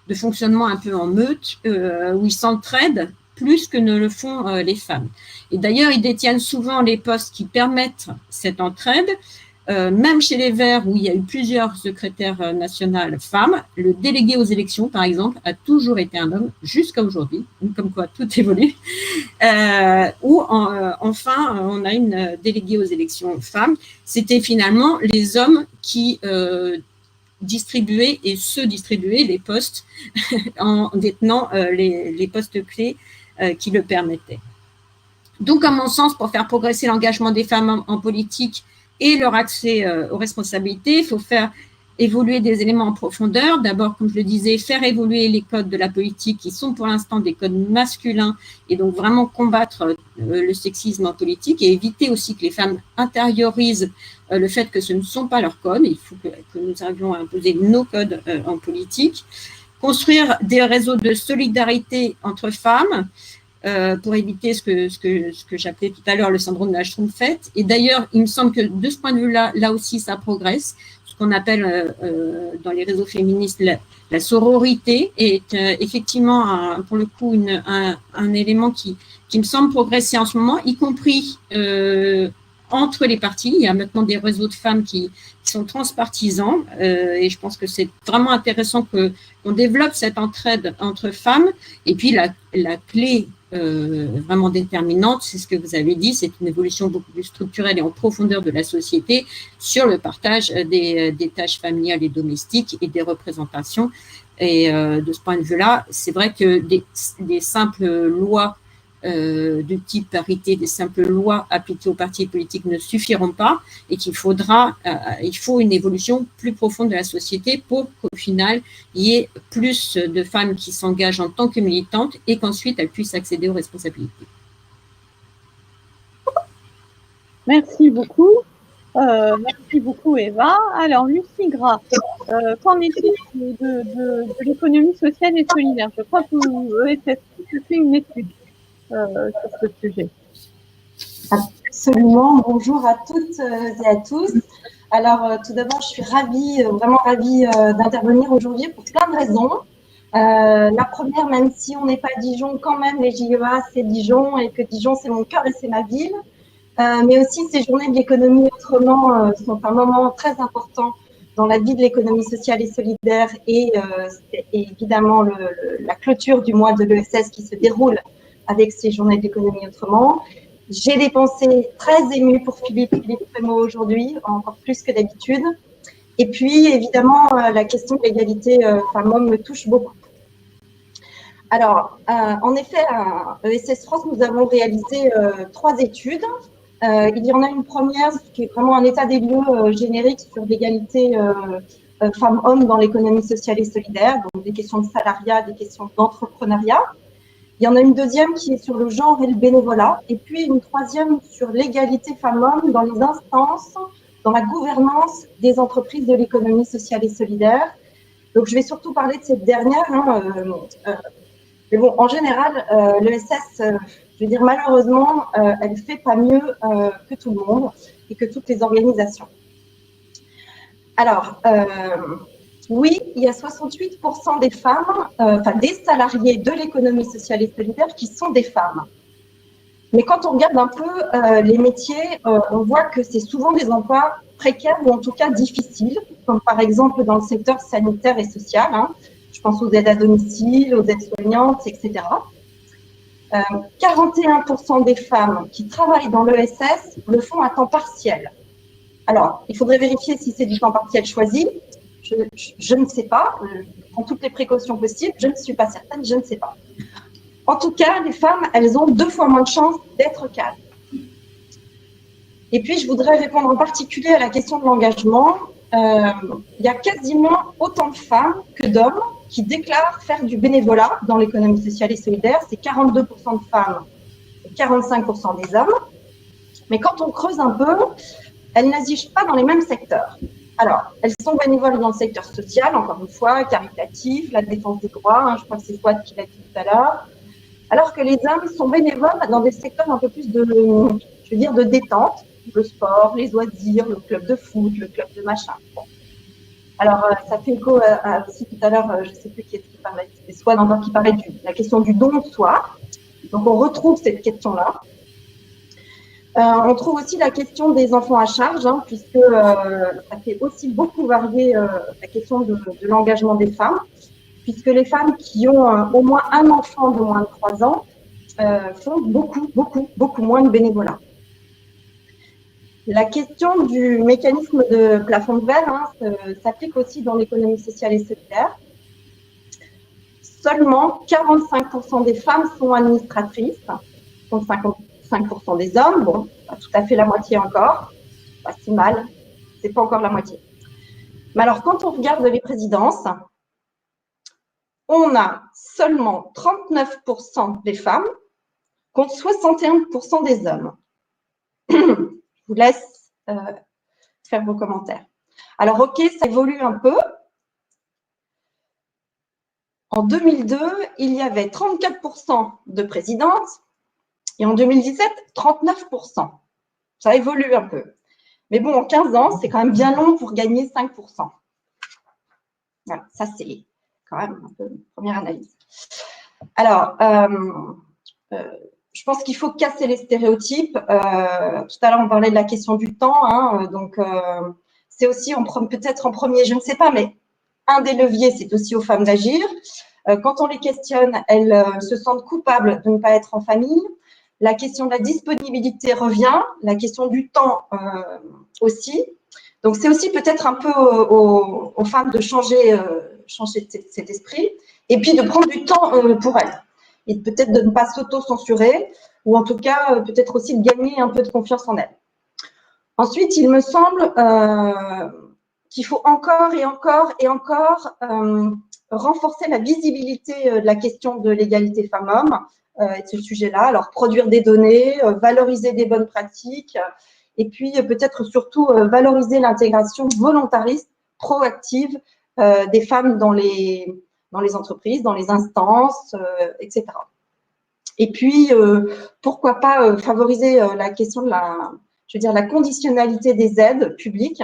de fonctionnement un peu en meute, où ils s'entraident plus que ne le font les femmes. Et d'ailleurs, ils détiennent souvent les postes qui permettent cette entraide. Même chez les Verts, où il y a eu plusieurs secrétaires nationales femmes, le délégué aux élections, par exemple, a toujours été un homme jusqu'à aujourd'hui, comme quoi tout évolue. Ou enfin, on a une déléguée aux élections femme. C'était finalement les hommes qui distribuaient les postes en détenant les postes clés qui le permettaient. Donc, à mon sens, pour faire progresser l'engagement des femmes en politique et leur accès aux responsabilités, il faut faire évoluer des éléments en profondeur. D'abord, comme je le disais, faire évoluer les codes de la politique qui sont pour l'instant des codes masculins et donc vraiment combattre le sexisme en politique et éviter aussi que les femmes intériorisent le fait que ce ne sont pas leurs codes. Il faut que nous arrivions à imposer nos codes en politique. Construire des réseaux de solidarité entre femmes pour éviter ce que j'appelais tout à l'heure le syndrome de la Schtroumpfette. Et d'ailleurs, il me semble que de ce point de vue-là, là aussi, ça progresse. Ce qu'on appelle dans les réseaux féministes la sororité est effectivement, pour le coup, un élément qui me semble progresser en ce moment, y compris entre les partis. Il y a maintenant des réseaux de femmes qui sont transpartisans et je pense que c'est vraiment intéressant qu'on développe cette entraide entre femmes. Et puis, la clé vraiment déterminante, c'est ce que vous avez dit, c'est une évolution beaucoup plus structurelle et en profondeur de la société sur le partage des tâches familiales et domestiques et des représentations. Et de ce point de vue-là, c'est vrai que des simples lois de type parité, des simples lois appliquées aux partis politiques ne suffiront pas et qu'il faut une évolution plus profonde de la société pour qu'au final, il y ait plus de femmes qui s'engagent en tant que militantes et qu'ensuite elles puissent accéder aux responsabilités. Merci beaucoup. Merci beaucoup, Eva. Alors, Lucie Gras, qu'en est-il de l'économie sociale et solidaire? Je crois que ESS fait une étude sur ce sujet. Absolument. Bonjour à toutes et à tous. Alors, tout d'abord, je suis vraiment ravie d'intervenir aujourd'hui pour plein de raisons. La première, même si on n'est pas à Dijon, quand même, les JEA, c'est Dijon et que Dijon, c'est mon cœur et c'est ma ville. Mais aussi, ces journées de l'économie autrement sont un moment très important dans la vie de l'économie sociale et solidaire et évidemment la clôture du mois de l'ESS qui se déroule avec ces journées de l'économie autrement. J'ai des pensées très émues pour Philippe Frémaux aujourd'hui, encore plus que d'habitude. Et puis, évidemment, la question de l'égalité femmes-hommes me touche beaucoup. Alors, en effet, à ESS France, nous avons réalisé 3 études. Il y en a une première qui est vraiment un état des lieux générique sur l'égalité femmes-hommes dans l'économie sociale et solidaire, donc des questions de salariat, des questions d'entrepreneuriat. Il y en a une deuxième qui est sur le genre et le bénévolat, et puis une troisième sur l'égalité femmes-hommes dans les instances, dans la gouvernance des entreprises de l'économie sociale et solidaire. Donc, je vais surtout parler de cette dernière. Mais bon, en général, l'ESS, je veux dire, malheureusement, elle ne fait pas mieux que tout le monde et que toutes les organisations. Alors, oui, il y a 68% des femmes, des salariés de l'économie sociale et solidaire qui sont des femmes. Mais quand on regarde un peu les métiers, on voit que c'est souvent des emplois précaires ou en tout cas difficiles, comme par exemple dans le secteur sanitaire et social. Je pense aux aides à domicile, aux aides-soignantes, etc. 41% des femmes qui travaillent dans l'ESS le font à temps partiel. Alors, il faudrait vérifier si c'est du temps partiel choisi. Je ne sais pas, je prends toutes les précautions possibles, je ne suis pas certaine, je ne sais pas. En tout cas, les femmes, elles ont 2 fois moins de chances d'être cadres. Et puis, je voudrais répondre en particulier à la question de l'engagement. Il y a quasiment autant de femmes que d'hommes qui déclarent faire du bénévolat dans l'économie sociale et solidaire. C'est 42% de femmes et 45% des hommes. Mais quand on creuse un peu, elles n'agissent pas dans les mêmes secteurs. Alors, elles sont bénévoles dans le secteur social, encore une fois, caritatif, la défense des droits, je crois que c'est Swat qui l'a dit tout à l'heure, alors que les hommes sont bénévoles dans des secteurs un peu plus de détente, le sport, les loisirs, le club de foot, le club de machin. Bon. Alors, ça fait écho aussi tout à l'heure, je ne sais plus qui parlait, c'était Swat encore qui parlait de la question du don de soi. Donc, on retrouve cette question-là. On trouve aussi la question des enfants à charge, puisque ça fait aussi beaucoup varier la question de l'engagement des femmes, puisque les femmes qui ont au moins un enfant de moins de 3 ans font beaucoup moins de bénévolat. La question du mécanisme de plafond de verre s'applique aussi dans l'économie sociale et solidaire. Seulement 45% des femmes sont administratrices, donc 5% des hommes. Bon, pas tout à fait la moitié encore. Pas si mal. C'est pas encore la moitié. Mais alors, quand on regarde les présidences, on a seulement 39% des femmes contre 61% des hommes. Je vous laisse faire vos commentaires. Alors, ok, ça évolue un peu. En 2002, il y avait 34% de présidentes et en 2017, 39%. Ça évolue un peu. Mais bon, en 15 ans, c'est quand même bien long pour gagner 5%. Voilà, ça c'est quand même un peu une première analyse. Alors, je pense qu'il faut casser les stéréotypes. Tout à l'heure, on parlait de la question du temps. Hein, donc, c'est aussi peut-être en premier, je ne sais pas, mais un des leviers, c'est aussi aux femmes d'agir. Quand on les questionne, elles se sentent coupables de ne pas être en famille. La question de la disponibilité revient, la question du temps aussi. Donc, c'est aussi peut-être un peu aux femmes de changer cet esprit et puis de prendre du temps pour elles. Et peut-être de ne pas s'auto-censurer ou en tout cas, peut-être aussi de gagner un peu de confiance en elles. Ensuite, il me semble qu'il faut encore et encore et encore renforcer la visibilité de la question de l'égalité femmes-hommes et de ce sujet-là. Alors, produire des données, valoriser des bonnes pratiques et puis peut-être surtout valoriser l'intégration volontariste, proactive des femmes dans les entreprises, dans les instances, etc. Et puis, pourquoi pas favoriser la question de la conditionnalité des aides publiques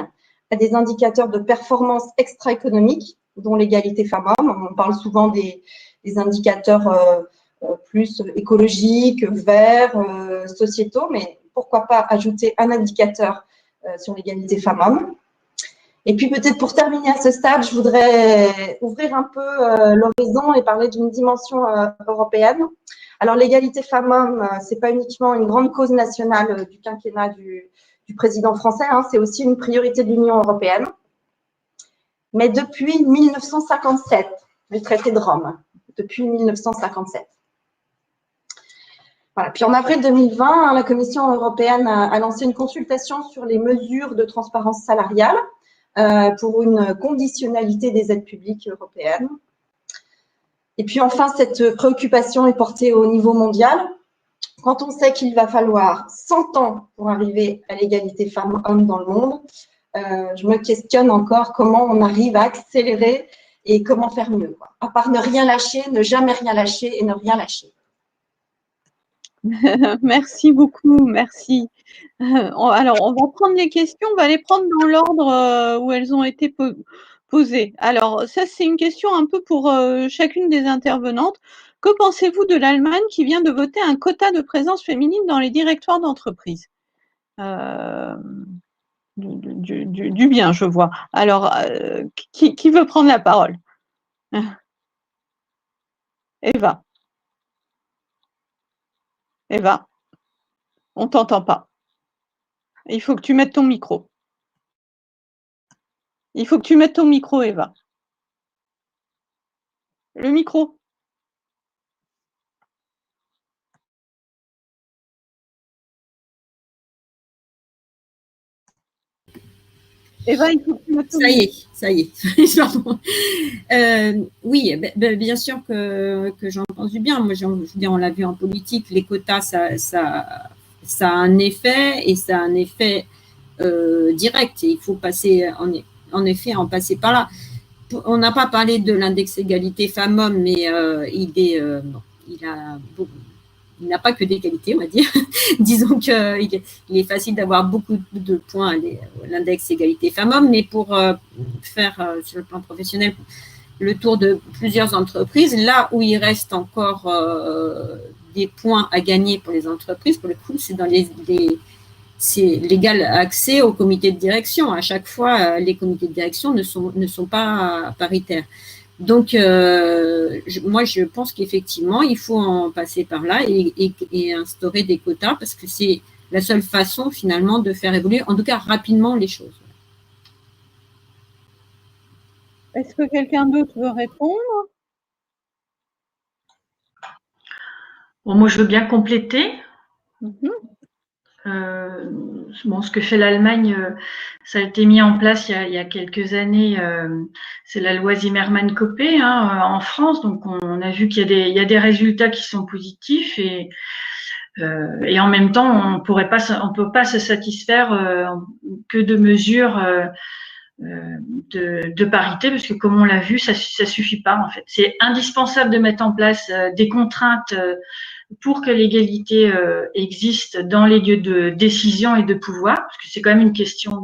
à des indicateurs de performance extra-économique, dont l'égalité femmes-hommes. On parle souvent des indicateurs plus écologiques, verts, sociétaux, mais pourquoi pas ajouter un indicateur sur l'égalité femmes-hommes. Et puis peut-être pour terminer à ce stade, je voudrais ouvrir un peu l'horizon et parler d'une dimension européenne. Alors l'égalité femmes-hommes, c'est pas uniquement une grande cause nationale du quinquennat du président français, hein, c'est aussi une priorité de l'Union européenne. Mais depuis 1957, le traité de Rome, depuis 1957. Voilà. Puis en avril 2020, la Commission européenne a lancé une consultation sur les mesures de transparence salariale pour une conditionnalité des aides publiques européennes. Et puis enfin, cette préoccupation est portée au niveau mondial. Quand on sait qu'il va falloir 100 ans pour arriver à l'égalité femmes-hommes dans le monde, je me questionne encore comment on arrive à accélérer et comment faire mieux, quoi. À part ne rien lâcher, ne jamais rien lâcher et ne rien lâcher. Merci beaucoup, merci. Alors, on va prendre les questions, on va les prendre dans l'ordre où elles ont été posées. Alors, ça, c'est une question un peu pour chacune des intervenantes. Que pensez-vous de l'Allemagne qui vient de voter un quota de présence féminine dans les directoires d'entreprise? Du bien, je vois. Alors, qui veut prendre la parole? Eva. Eva, on ne t'entend pas. Il faut que tu mettes ton micro. Il faut que tu mettes ton micro, Eva. Le micro. Eva, il faut que tu mettes ton micro. Ça y est. Pardon. Oui, bien sûr que j'en pense du bien. Moi, je veux dire, on l'a vu en politique, les quotas, ça a un effet et ça a un effet direct. Et il faut passer, en effet, en passer par là. On n'a pas parlé de l'index égalité femmes-hommes, mais il n'a pas que des qualités, on va dire. Disons qu'il est facile d'avoir beaucoup de points à l'index égalité femmes-hommes, mais pour faire sur le plan professionnel le tour de plusieurs entreprises, là où il reste encore des points à gagner pour les entreprises, pour le coup, c'est dans c'est l'égal accès au comité de direction. À chaque fois, les comités de direction ne sont pas paritaires. Donc, moi, je pense qu'effectivement, il faut en passer par là et instaurer des quotas parce que c'est la seule façon, finalement, de faire évoluer, en tout cas, rapidement les choses. Est-ce que quelqu'un d'autre veut répondre? Bon, moi, je veux bien compléter. Ce que fait l'Allemagne, ça a été mis en place il y a quelques années. C'est la loi Zimmermann-Copé en France. Donc, on a vu qu'il y a des résultats qui sont positifs et en même temps, on peut pas se satisfaire que de mesures de parité, parce que comme on l'a vu, ça suffit pas en fait. C'est indispensable de mettre en place des contraintes pour que l'égalité existe dans les lieux de décision et de pouvoir, parce que c'est quand même une question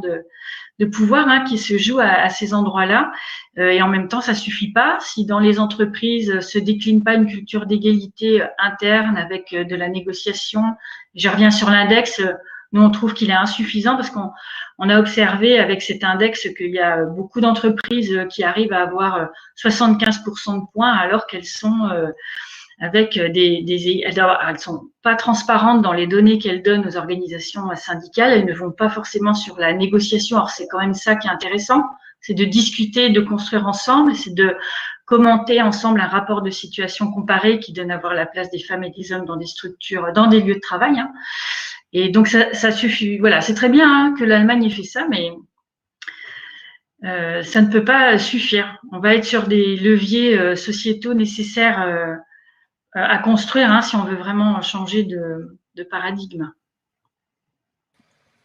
de pouvoir qui se joue à ces endroits-là. Et en même temps, ça suffit pas. Si dans les entreprises se décline pas une culture d'égalité interne avec de la négociation, je reviens sur l'index, nous on trouve qu'il est insuffisant parce qu'on a observé avec cet index qu'il y a beaucoup d'entreprises qui arrivent à avoir 75% de points alors qu'elles sont avec elles sont pas transparentes dans les données qu'elles donnent aux organisations syndicales, elles ne vont pas forcément sur la négociation. Alors c'est quand même ça qui est intéressant, c'est de discuter, de construire ensemble, c'est de commenter ensemble un rapport de situation comparé qui donne à voir la place des femmes et des hommes dans des structures, dans des lieux de travail. Et donc ça suffit. Voilà, c'est très bien que l'Allemagne ait fait ça, mais ça ne peut pas suffire. On va être sur des leviers sociétaux nécessaires à construire si on veut vraiment changer de paradigme.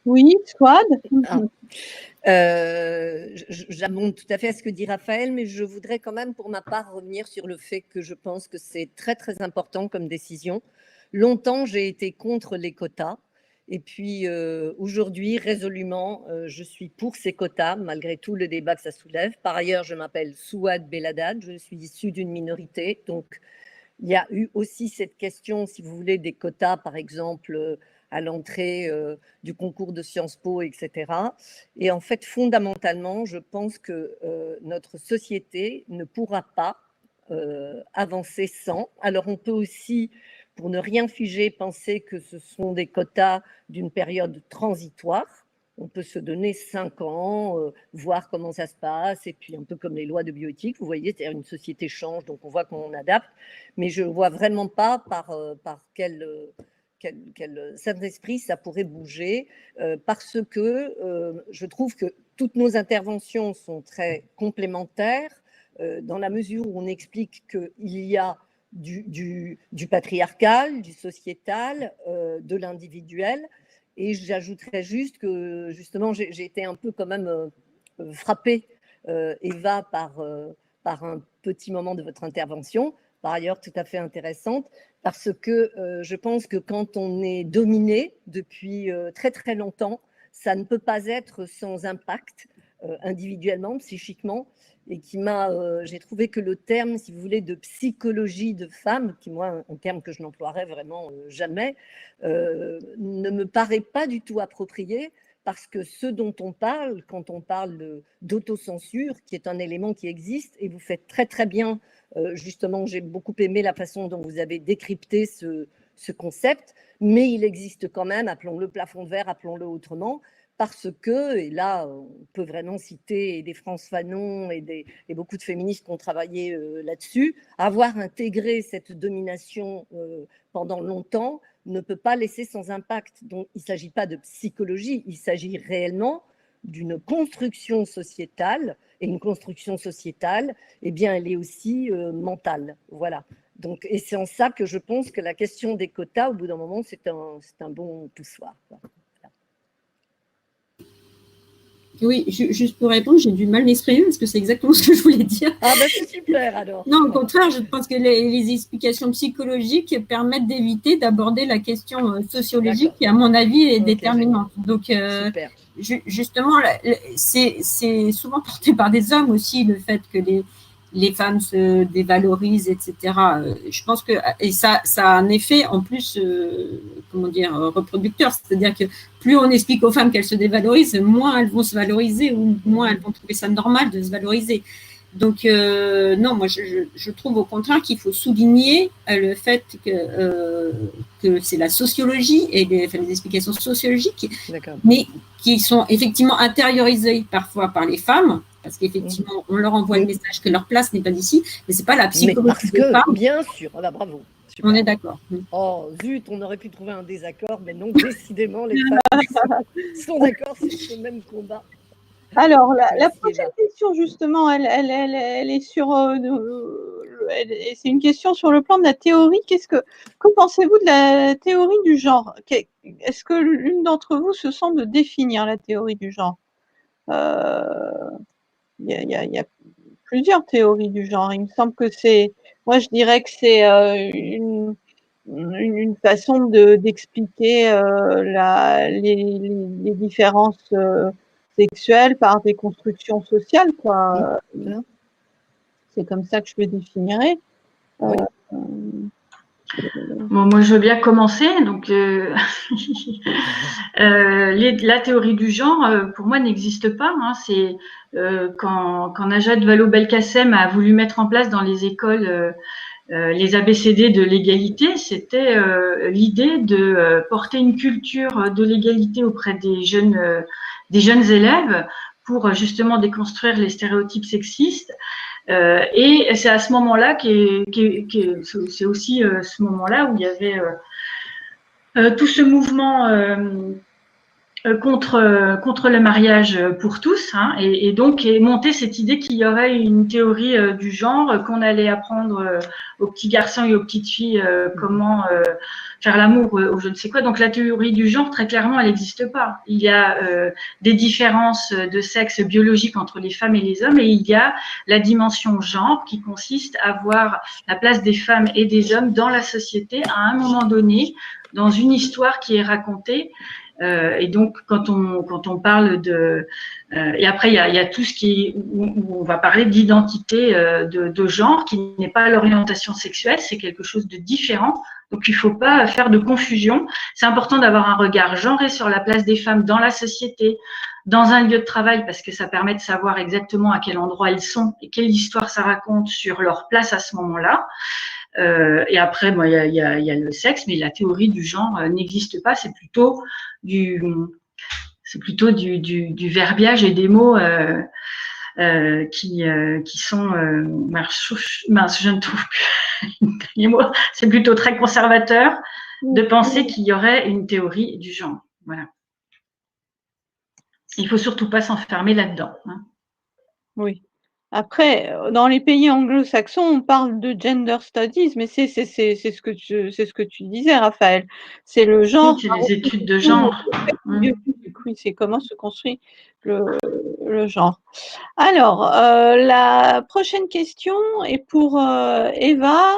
Oui, Swad. J'abonde tout à fait à ce que dit Raphaël, mais je voudrais quand même pour ma part revenir sur le fait que je pense que c'est très très important comme décision. Longtemps, j'ai été contre les quotas. Et puis aujourd'hui, résolument, je suis pour ces quotas, malgré tout le débat que ça soulève. Par ailleurs, je m'appelle Souad Beladad, je suis issue d'une minorité. Donc, il y a eu aussi cette question, si vous voulez, des quotas, par exemple, à l'entrée du concours de Sciences Po, etc. Et en fait, fondamentalement, je pense que notre société ne pourra pas avancer sans. Alors, on peut aussi, pour ne rien figer, penser que ce sont des quotas d'une période transitoire. On peut se donner 5 ans, voir comment ça se passe, et puis un peu comme les lois de bioéthique, vous voyez, c'est-à-dire une société change, donc on voit comment on adapte, mais je ne vois vraiment pas par quel Saint-Esprit ça pourrait bouger, parce que je trouve que toutes nos interventions sont très complémentaires, dans la mesure où on explique qu'il y a du patriarcal, du sociétal, de l'individuel. Et j'ajouterais juste que justement j'ai été un peu quand même frappée, Eva, par un petit moment de votre intervention, par ailleurs tout à fait intéressante, parce que je pense que quand on est dominé depuis très très longtemps, ça ne peut pas être sans impact individuellement, psychiquement, et j'ai trouvé que le terme, si vous voulez, de psychologie de femme, qui moi, un terme que je n'emploierais vraiment jamais, ne me paraît pas du tout approprié, parce que ce dont on parle, quand on parle d'autocensure, qui est un élément qui existe, et vous faites très très bien, justement, j'ai beaucoup aimé la façon dont vous avez décrypté ce concept, mais il existe quand même, appelons-le plafond de verre, appelons-le autrement, parce que, et là, on peut vraiment citer des France Fanon et beaucoup de féministes qui ont travaillé là-dessus, avoir intégré cette domination pendant longtemps ne peut pas laisser sans impact. Donc, il ne s'agit pas de psychologie, il s'agit réellement d'une construction sociétale, et une construction sociétale, eh bien, elle est aussi mentale. Voilà. Donc, et c'est en ça que je pense que la question des quotas, au bout d'un moment, c'est un bon poussoir. Oui, juste pour répondre, j'ai du mal m'exprimer parce que c'est exactement ce que je voulais dire. Ah ben c'est super alors. Non, au contraire, je pense que les explications psychologiques permettent d'éviter d'aborder la question sociologique qui, à mon avis, est déterminante. Donc, justement, c'est souvent porté par des hommes aussi, le fait que les femmes se dévalorisent, etc. Je pense que et ça a un effet en plus, reproducteur. C'est-à-dire que plus on explique aux femmes qu'elles se dévalorisent, moins elles vont se valoriser ou moins elles vont trouver ça normal de se valoriser. Donc, non, moi, je trouve au contraire qu'il faut souligner le fait que c'est la sociologie et les explications sociologiques, mais qui sont effectivement intériorisées parfois par les femmes, parce qu'effectivement, on leur envoie le message que leur place n'est pas d'ici, mais ce n'est pas la psychologie des femmes. Bien sûr, bravo. Super. On est d'accord. Oh, zut, on aurait pu trouver un désaccord, mais non, décidément, les femmes sont d'accord sur ce même combat. Alors, la Merci, prochaine Eva. question, justement, elle est sur. C'est une question sur le plan de la théorie. Que pensez-vous de la théorie du genre? Est-ce que l'une d'entre vous se sent de définir la théorie du genre? Il y a plusieurs théories du genre. Il me semble que moi je dirais que c'est une façon d'expliquer les différences sexuelles par des constructions sociales, quoi. C'est comme ça que je le définirais. Oui. Bon, moi, je veux bien commencer. Donc, la théorie du genre, pour moi, n'existe pas. Hein. C'est quand Najat Vallaud-Belkacem a voulu mettre en place dans les écoles les ABCD de l'égalité, c'était l'idée de porter une culture de l'égalité auprès des jeunes élèves pour justement déconstruire les stéréotypes sexistes. Et c'est à ce moment-là c'est aussi ce moment-là où il y avait tout ce mouvement contre le mariage pour tous, hein, et donc est montée cette idée qu'il y aurait une théorie du genre, qu'on allait apprendre aux petits garçons et aux petites filles comment faire l'amour ou je ne sais quoi. Donc la théorie du genre, très clairement, elle n'existe pas. Il y a des différences de sexe biologique entre les femmes et les hommes, et il y a la dimension genre qui consiste à voir la place des femmes et des hommes dans la société à un moment donné, dans une histoire qui est racontée. Et donc, quand on parle de et après il y a tout ce où on va parler d'identité de genre, qui n'est pas l'orientation sexuelle, c'est quelque chose de différent. Donc, il faut pas faire de confusion. C'est important d'avoir un regard genré sur la place des femmes dans la société, dans un lieu de travail, parce que ça permet de savoir exactement à quel endroit ils sont et quelle histoire ça raconte sur leur place à ce moment-là. Et après, il y a le sexe, mais la théorie du genre n'existe pas. C'est plutôt du verbiage et des mots qui sont. Mince, je ne trouve plus les mots. C'est plutôt très conservateur de penser qu'il y aurait une théorie du genre. Voilà. Il faut surtout pas s'enfermer là-dedans. Hein. Oui. Après, dans les pays anglo-saxons, on parle de gender studies, mais c'est ce que tu disais, Raphaël. C'est le genre. Oui, c'est les études de genre. Oui, c'est comment se construit le genre. Alors, la prochaine question est pour Eva.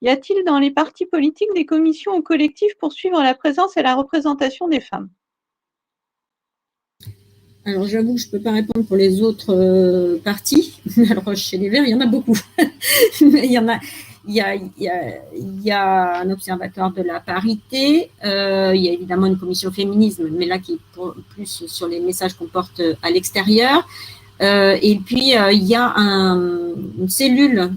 Y a-t-il dans les partis politiques des commissions ou collectifs pour suivre la présence et la représentation des femmes? Alors, j'avoue que je ne peux pas répondre pour les autres partis. Alors, chez les Verts, il y en a beaucoup. Mais il y a un observatoire de la parité. Il y a évidemment une commission féminisme, mais là qui est plus sur les messages qu'on porte à l'extérieur. Et puis, il y a une cellule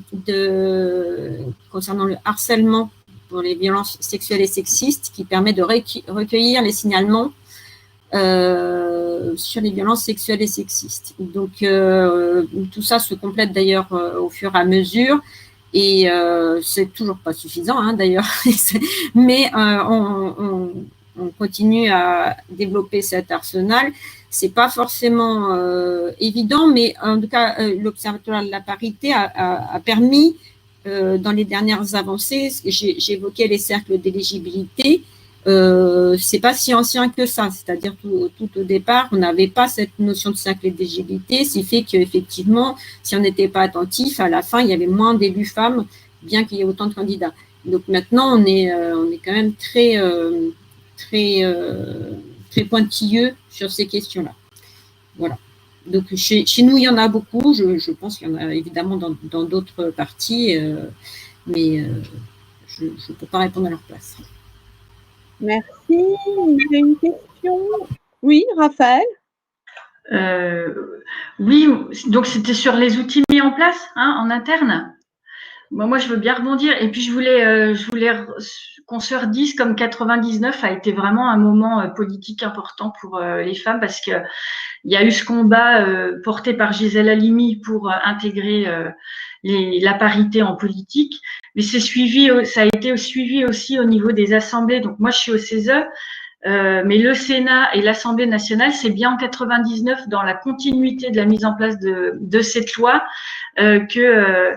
concernant le harcèlement pour les violences sexuelles et sexistes qui permet de recueillir les signalements sur les violences sexuelles et sexistes. Donc, tout ça se complète d'ailleurs au fur et à mesure. Et c'est toujours pas suffisant, hein, d'ailleurs. Mais on continue à développer cet arsenal. C'est pas forcément évident, mais en tout cas, l'Observatoire de la parité a permis, dans les dernières avancées, j'évoquais les cercles d'éligibilité. C'est pas si ancien que ça, c'est-à-dire tout au départ, on n'avait pas cette notion de cercle d'éligibilité, ce qui fait qu'effectivement, si on n'était pas attentif, à la fin, il y avait moins d'élus femmes, bien qu'il y ait autant de candidats. Donc maintenant, on est quand même très pointilleux sur ces questions-là. Voilà. Donc chez nous, il y en a beaucoup. Je pense qu'il y en a évidemment dans d'autres partis, mais je ne peux pas répondre à leur place. Merci. Il y a une question. Oui, Raphaël? Oui, donc c'était sur les outils mis en place, hein, en interne. Moi, je veux bien rebondir. Et puis, je voulais qu'on se redise comme 99 a été vraiment un moment politique important pour les femmes parce que il y a eu ce combat porté par Gisèle Halimi pour intégrer la parité en politique, mais ça a été suivi aussi au niveau des assemblées. Donc moi, je suis au CESE, mais le Sénat et l'Assemblée nationale, c'est bien en 99, dans la continuité de la mise en place de cette loi, que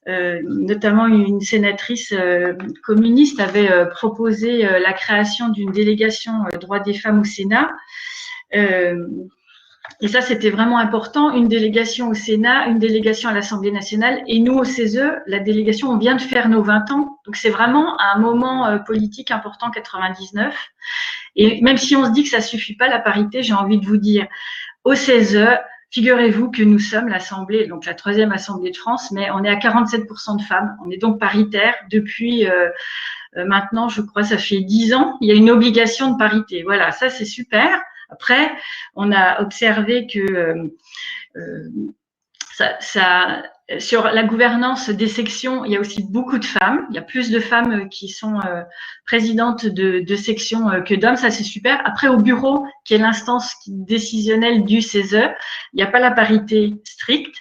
notamment une sénatrice communiste avait proposé la création d'une délégation droits des femmes au Sénat. Et ça, c'était vraiment important. Une délégation au Sénat, une délégation à l'Assemblée nationale. Et nous, au CESE, la délégation, on vient de faire nos 20 ans. Donc, c'est vraiment un moment politique important, 99. Et même si on se dit que ça suffit pas, la parité, j'ai envie de vous dire, au CESE, figurez-vous que nous sommes l'Assemblée, donc la 3e Assemblée de France, mais on est à 47% de femmes. On est donc paritaire depuis maintenant, je crois, ça fait 10 ans. Il y a une obligation de parité. Voilà, ça, c'est super. Après, on a observé que sur la gouvernance des sections, il y a aussi beaucoup de femmes. Il y a plus de femmes qui sont présidentes de sections que d'hommes. Ça, c'est super. Après, au bureau, qui est l'instance décisionnelle du CESE, il n'y a pas la parité stricte,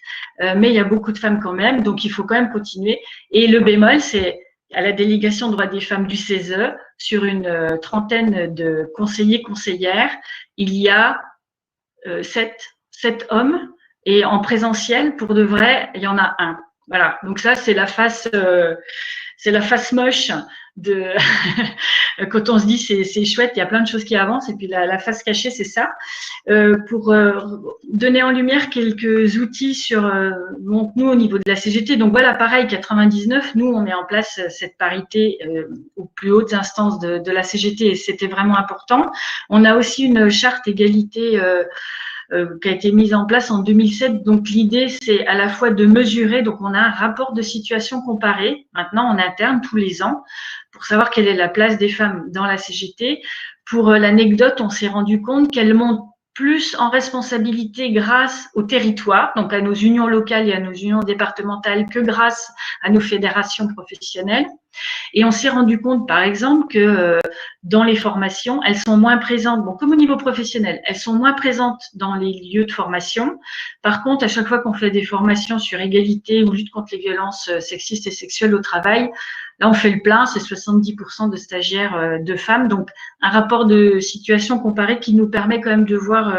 mais il y a beaucoup de femmes quand même. Donc, il faut quand même continuer. Et le bémol, c'est à la délégation droits des femmes du CESE, sur une trentaine de conseillers, conseillères, il y a 7 hommes, et en présentiel, pour de vrai, il y en a un. Voilà. Donc ça, c'est la face moche de quand on se dit c'est chouette, il y a plein de choses qui avancent, et puis la face cachée, c'est ça. Pour donner en lumière quelques outils sur nous au niveau de la CGT. Donc voilà, pareil, 99, nous on met en place cette parité aux plus hautes instances de la CGT, et c'était vraiment important. On a aussi une charte égalité qui a été mise en place en 2007. Donc l'idée, c'est à la fois de mesurer, donc on a un rapport de situation comparé maintenant en interne tous les ans pour savoir quelle est la place des femmes dans la CGT. Pour l'anecdote, on s'est rendu compte qu'elles montent plus en responsabilité grâce au territoire, donc à nos unions locales et à nos unions départementales, que grâce à nos fédérations professionnelles. Et on s'est rendu compte, par exemple, que dans les formations, elles sont moins présentes, bon, comme au niveau professionnel, elles sont moins présentes dans les lieux de formation. Par contre, à chaque fois qu'on fait des formations sur égalité ou lutte contre les violences sexistes et sexuelles au travail, là, on fait le plein, c'est 70% de stagiaires de femmes. Donc, un rapport de situation comparé qui nous permet quand même de voir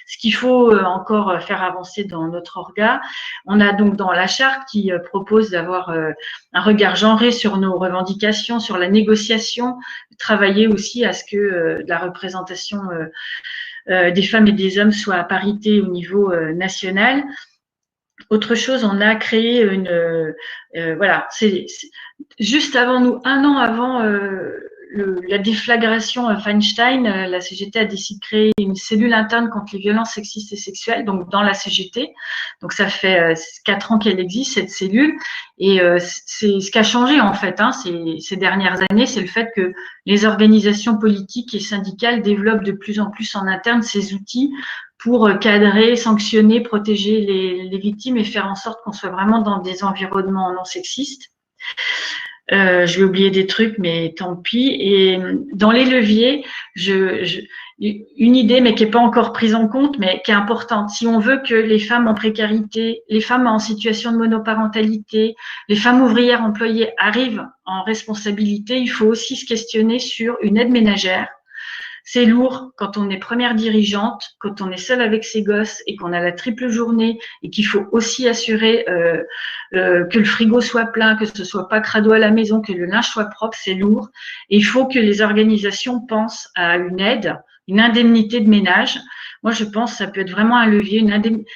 ce qu'il faut encore faire avancer dans notre orga. On a donc dans la charte qui propose d'avoir un regard genré sur nos revendications, sur la négociation, travailler aussi à ce que la représentation des femmes et des hommes soit à parité au niveau national. Autre chose, on a créé voilà, c'est juste avant nous, un an avant la déflagration Feinstein, la CGT a décidé de créer une cellule interne contre les violences sexistes et sexuelles, donc dans la CGT. Donc ça fait 4 ans qu'elle existe, cette cellule, et c'est ce qui a changé en fait ces dernières années, c'est le fait que les organisations politiques et syndicales développent de plus en plus en interne ces outils pour cadrer, sanctionner, protéger les victimes et faire en sorte qu'on soit vraiment dans des environnements non sexistes. Je vais oublier des trucs, mais tant pis. Et dans les leviers, une idée, mais qui n'est pas encore prise en compte, mais qui est importante. Si on veut que les femmes en précarité, les femmes en situation de monoparentalité, les femmes ouvrières employées arrivent en responsabilité, il faut aussi se questionner sur une aide ménagère. C'est lourd quand on est première dirigeante, quand on est seul avec ses gosses et qu'on a la triple journée et qu'il faut aussi assurer que le frigo soit plein, que ce soit pas crado à la maison, que le linge soit propre, c'est lourd. Et il faut que les organisations pensent à une aide, une indemnité de ménage. Moi, je pense que ça peut être vraiment un levier, une indemnité.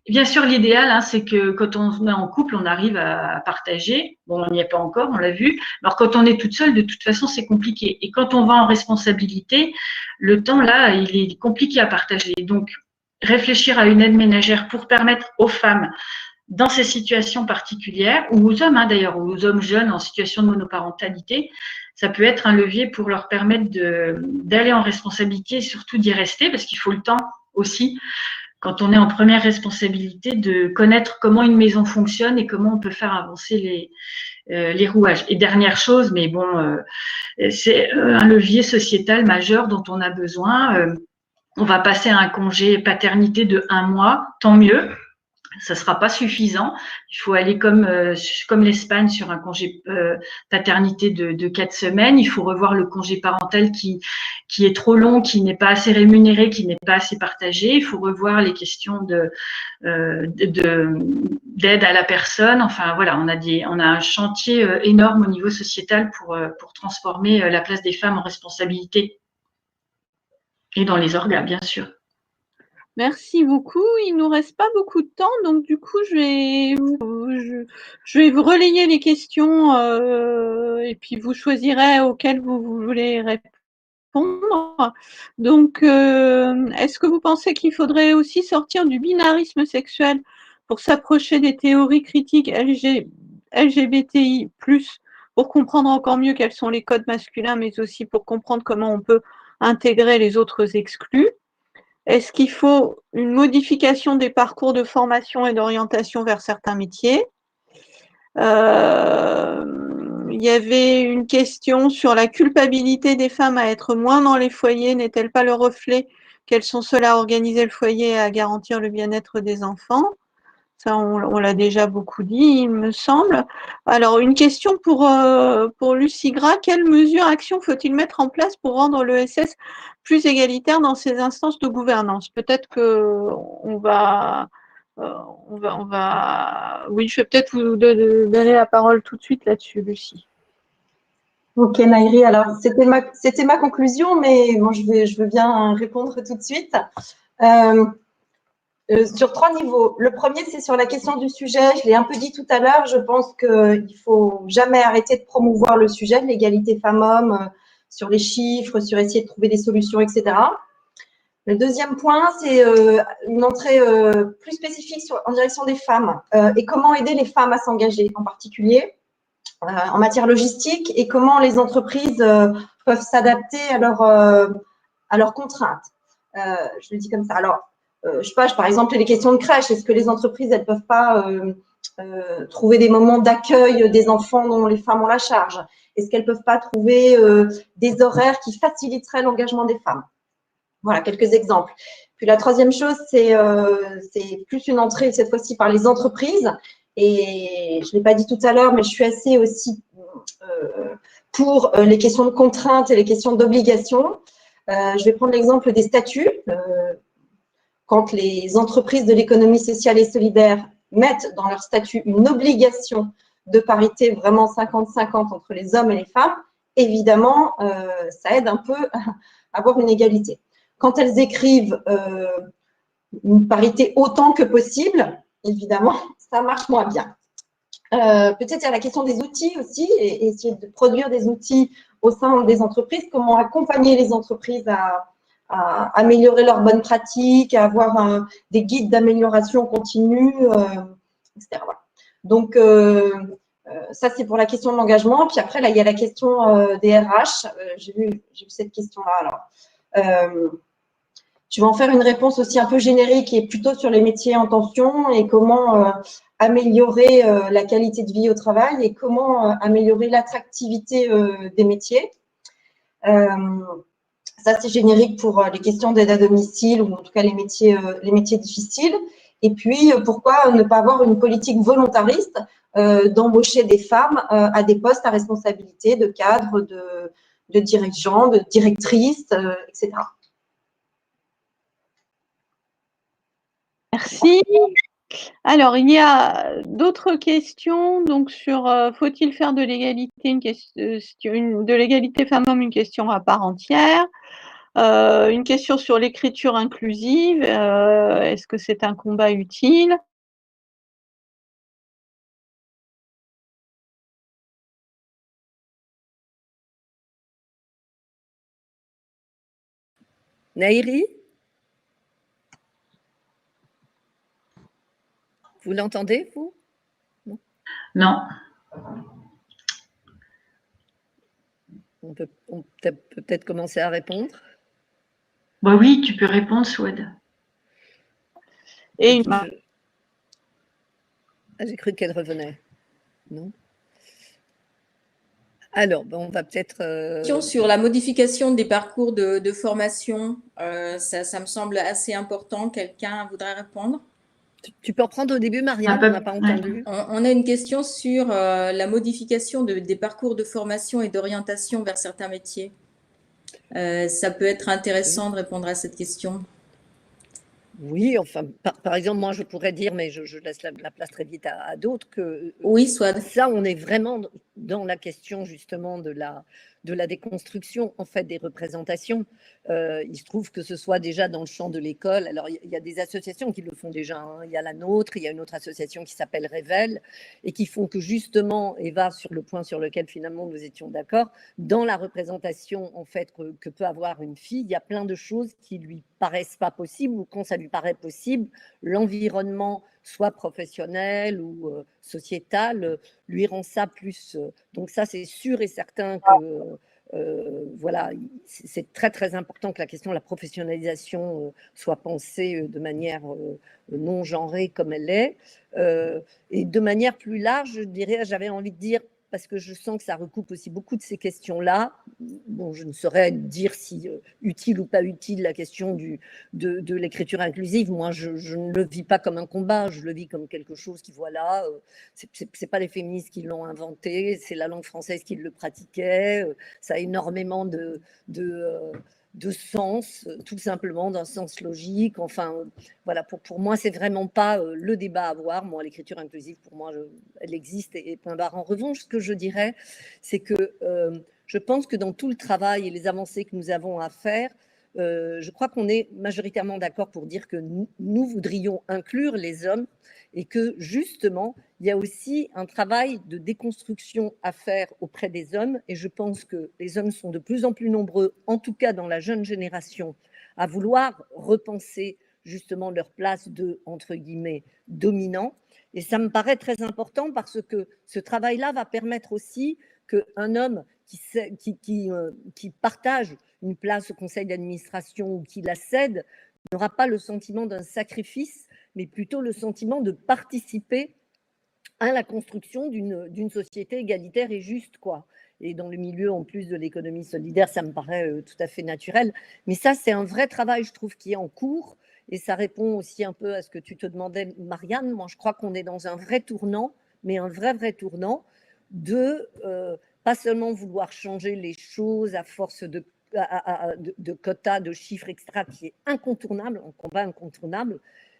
Bien sûr, l'idéal, c'est que quand on se met en couple, on arrive à partager. Bon, on n'y est pas encore, on l'a vu. Alors, quand on est toute seule, de toute façon, c'est compliqué. Et quand on va en responsabilité, le temps, là, il est compliqué à partager. Donc, réfléchir à une aide ménagère pour permettre aux femmes, dans ces situations particulières, ou aux hommes, d'ailleurs, ou aux hommes jeunes en situation de monoparentalité, ça peut être un levier pour leur permettre d'aller en responsabilité et surtout d'y rester, parce qu'il faut le temps aussi, quand on est en première responsabilité, de connaître comment une maison fonctionne et comment on peut faire avancer les rouages. Et dernière chose, mais bon, c'est un levier sociétal majeur dont on a besoin. On va passer à un congé paternité de 1 mois, tant mieux. Ça ne sera pas suffisant. Il faut aller comme l'Espagne sur un congé paternité de 4 semaines. Il faut revoir le congé parental qui est trop long, qui n'est pas assez rémunéré, qui n'est pas assez partagé. Il faut revoir les questions d'aide à la personne. Enfin voilà, on a un chantier énorme au niveau sociétal pour transformer la place des femmes en responsabilité et dans les orgas, bien sûr. Merci beaucoup. Il nous reste pas beaucoup de temps, donc du coup, je vais vous relayer les questions et puis vous choisirez auxquelles vous voulez répondre. Donc, est-ce que vous pensez qu'il faudrait aussi sortir du binarisme sexuel pour s'approcher des théories critiques LGBTI+, pour comprendre encore mieux quels sont les codes masculins, mais aussi pour comprendre comment on peut intégrer les autres exclus? Est-ce qu'il faut une modification des parcours de formation et d'orientation vers certains métiers? Il y avait une question sur la culpabilité des femmes à être moins dans les foyers. N'est-elle pas le reflet qu'elles sont seules à organiser le foyer et à garantir le bien-être des enfants? Ça, on l'a déjà beaucoup dit, il me semble. Alors, une question pour Lucie Gras. Quelles mesures, actions faut-il mettre en place pour rendre l'ESS plus égalitaire dans ses instances de gouvernance? Peut-être qu'on va… Oui, je vais peut-être vous donner la parole tout de suite là-dessus, Lucie. Ok, Naïri, alors c'était ma conclusion, mais bon, je veux bien répondre tout de suite. Sur 3 niveaux. Le premier, c'est sur la question du sujet. Je l'ai un peu dit tout à l'heure. Je pense qu'il ne faut jamais arrêter de promouvoir le sujet de l'égalité femmes-hommes sur les chiffres, sur essayer de trouver des solutions, etc. Le deuxième point, c'est une entrée plus spécifique en direction des femmes et comment aider les femmes à s'engager en particulier en matière logistique et comment les entreprises peuvent s'adapter à leurs contraintes. Je le dis comme ça. Alors, je sais pas, par exemple, les questions de crèche. Est-ce que les entreprises, elles peuvent pas trouver des moments d'accueil des enfants dont les femmes ont la charge? Est-ce qu'elles peuvent pas trouver des horaires qui faciliteraient l'engagement des femmes? Voilà, quelques exemples. Puis la troisième chose, c'est plus une entrée cette fois-ci par les entreprises. Et je ne l'ai pas dit tout à l'heure, mais je suis assez aussi pour les questions de contraintes et les questions d'obligations. Je vais prendre l'exemple des statuts. Quand les entreprises de l'économie sociale et solidaire mettent dans leur statut une obligation de parité vraiment 50-50 entre les hommes et les femmes, évidemment, ça aide un peu à avoir une égalité. Quand elles écrivent une parité autant que possible, évidemment, ça marche moins bien. Peut-être il y a la question des outils aussi, et essayer de produire des outils au sein des entreprises, comment accompagner les entreprises à améliorer leurs bonnes pratiques, à avoir des guides d'amélioration continue, etc. Voilà. Donc, ça, c'est pour la question de l'engagement. Puis après, là, il y a la question des RH. J'ai vu cette question-là. Alors, je vais en faire une réponse aussi un peu générique et plutôt sur les métiers en tension et comment améliorer la qualité de vie au travail et comment améliorer l'attractivité des métiers. Ça, c'est générique pour les questions d'aide à domicile ou en tout cas les métiers difficiles. Et puis, pourquoi ne pas avoir une politique volontariste d'embaucher des femmes à des postes à responsabilité de cadres, de dirigeants, de directrices, etc. Merci. Alors, il y a d'autres questions donc sur faut-il faire de l'égalité de l'égalité femmes-hommes une question à part entière, une question sur l'écriture inclusive, est-ce que c'est un combat utile? Naïri? Vous l'entendez, vous? Non. On peut peut-être commencer à répondre. Bah oui, tu peux répondre, Souad. J'ai cru qu'elle revenait. Non? Alors, on va peut-être… Question sur la modification des parcours de formation, ça me semble assez important. Quelqu'un voudrait répondre? Tu peux reprendre au début, Marianne, on n'a pas entendu. On a une question sur la modification des parcours de formation et d'orientation vers certains métiers. Ça peut être intéressant de répondre à cette question. Oui, enfin, par exemple, moi, je pourrais dire, mais je laisse la place très vite à d'autres, que oui, soit ça, on est vraiment dans la question justement de la déconstruction en fait des représentations. Il se trouve que ce soit déjà dans le champ de l'école. Alors, il y a des associations qui le font déjà. Hein. Il y a la nôtre, il y a une autre association qui s'appelle Révèle et qui font que justement, Eva, sur le point sur lequel finalement nous étions d'accord, dans la représentation en fait que peut avoir une fille, il y a plein de choses qui lui paraissent pas possibles ou quand ça lui paraît possible, l'environnement soit professionnel ou sociétal lui rend ça plus. Donc ça, c'est sûr et certain que voilà, c'est très très important que la question de la professionnalisation soit pensée de manière non genrée comme elle est. Et de manière plus large, je dirais, j'avais envie de dire, parce que je sens que ça recoupe aussi beaucoup de ces questions-là. Bon, je ne saurais dire si utile ou pas utile la question de l'écriture inclusive. Moi, je ne le vis pas comme un combat, je le vis comme quelque chose qui, voilà, c'est pas les féministes qui l'ont inventé, c'est la langue française qui le pratiquait, ça a énormément de sens, tout simplement, d'un sens logique. Enfin, voilà, pour moi, c'est vraiment pas le débat à avoir. Moi, l'écriture inclusive, pour moi, elle existe et point barre. En revanche, ce que je dirais, c'est que je pense que dans tout le travail et les avancées que nous avons à faire, je crois qu'on est majoritairement d'accord pour dire que nous voudrions inclure les hommes et que justement, il y a aussi un travail de déconstruction à faire auprès des hommes et je pense que les hommes sont de plus en plus nombreux, en tout cas dans la jeune génération, à vouloir repenser justement leur place de, entre guillemets, dominant. Et ça me paraît très important parce que ce travail-là va permettre aussi qu'un homme qui partage une place au conseil d'administration ou qui la cède n'aura pas le sentiment d'un sacrifice, mais plutôt le sentiment de participer à la construction d'une société égalitaire et juste, quoi. Et dans le milieu, en plus de l'économie solidaire, ça me paraît tout à fait naturel. Mais ça, c'est un vrai travail, je trouve, qui est en cours. Et ça répond aussi un peu à ce que tu te demandais, Marianne. Moi, je crois qu'on est dans un vrai tournant, mais un vrai tournant de pas seulement vouloir changer les choses à force de quotas, de chiffres, etc., qui est incontournable, un combat incontournable,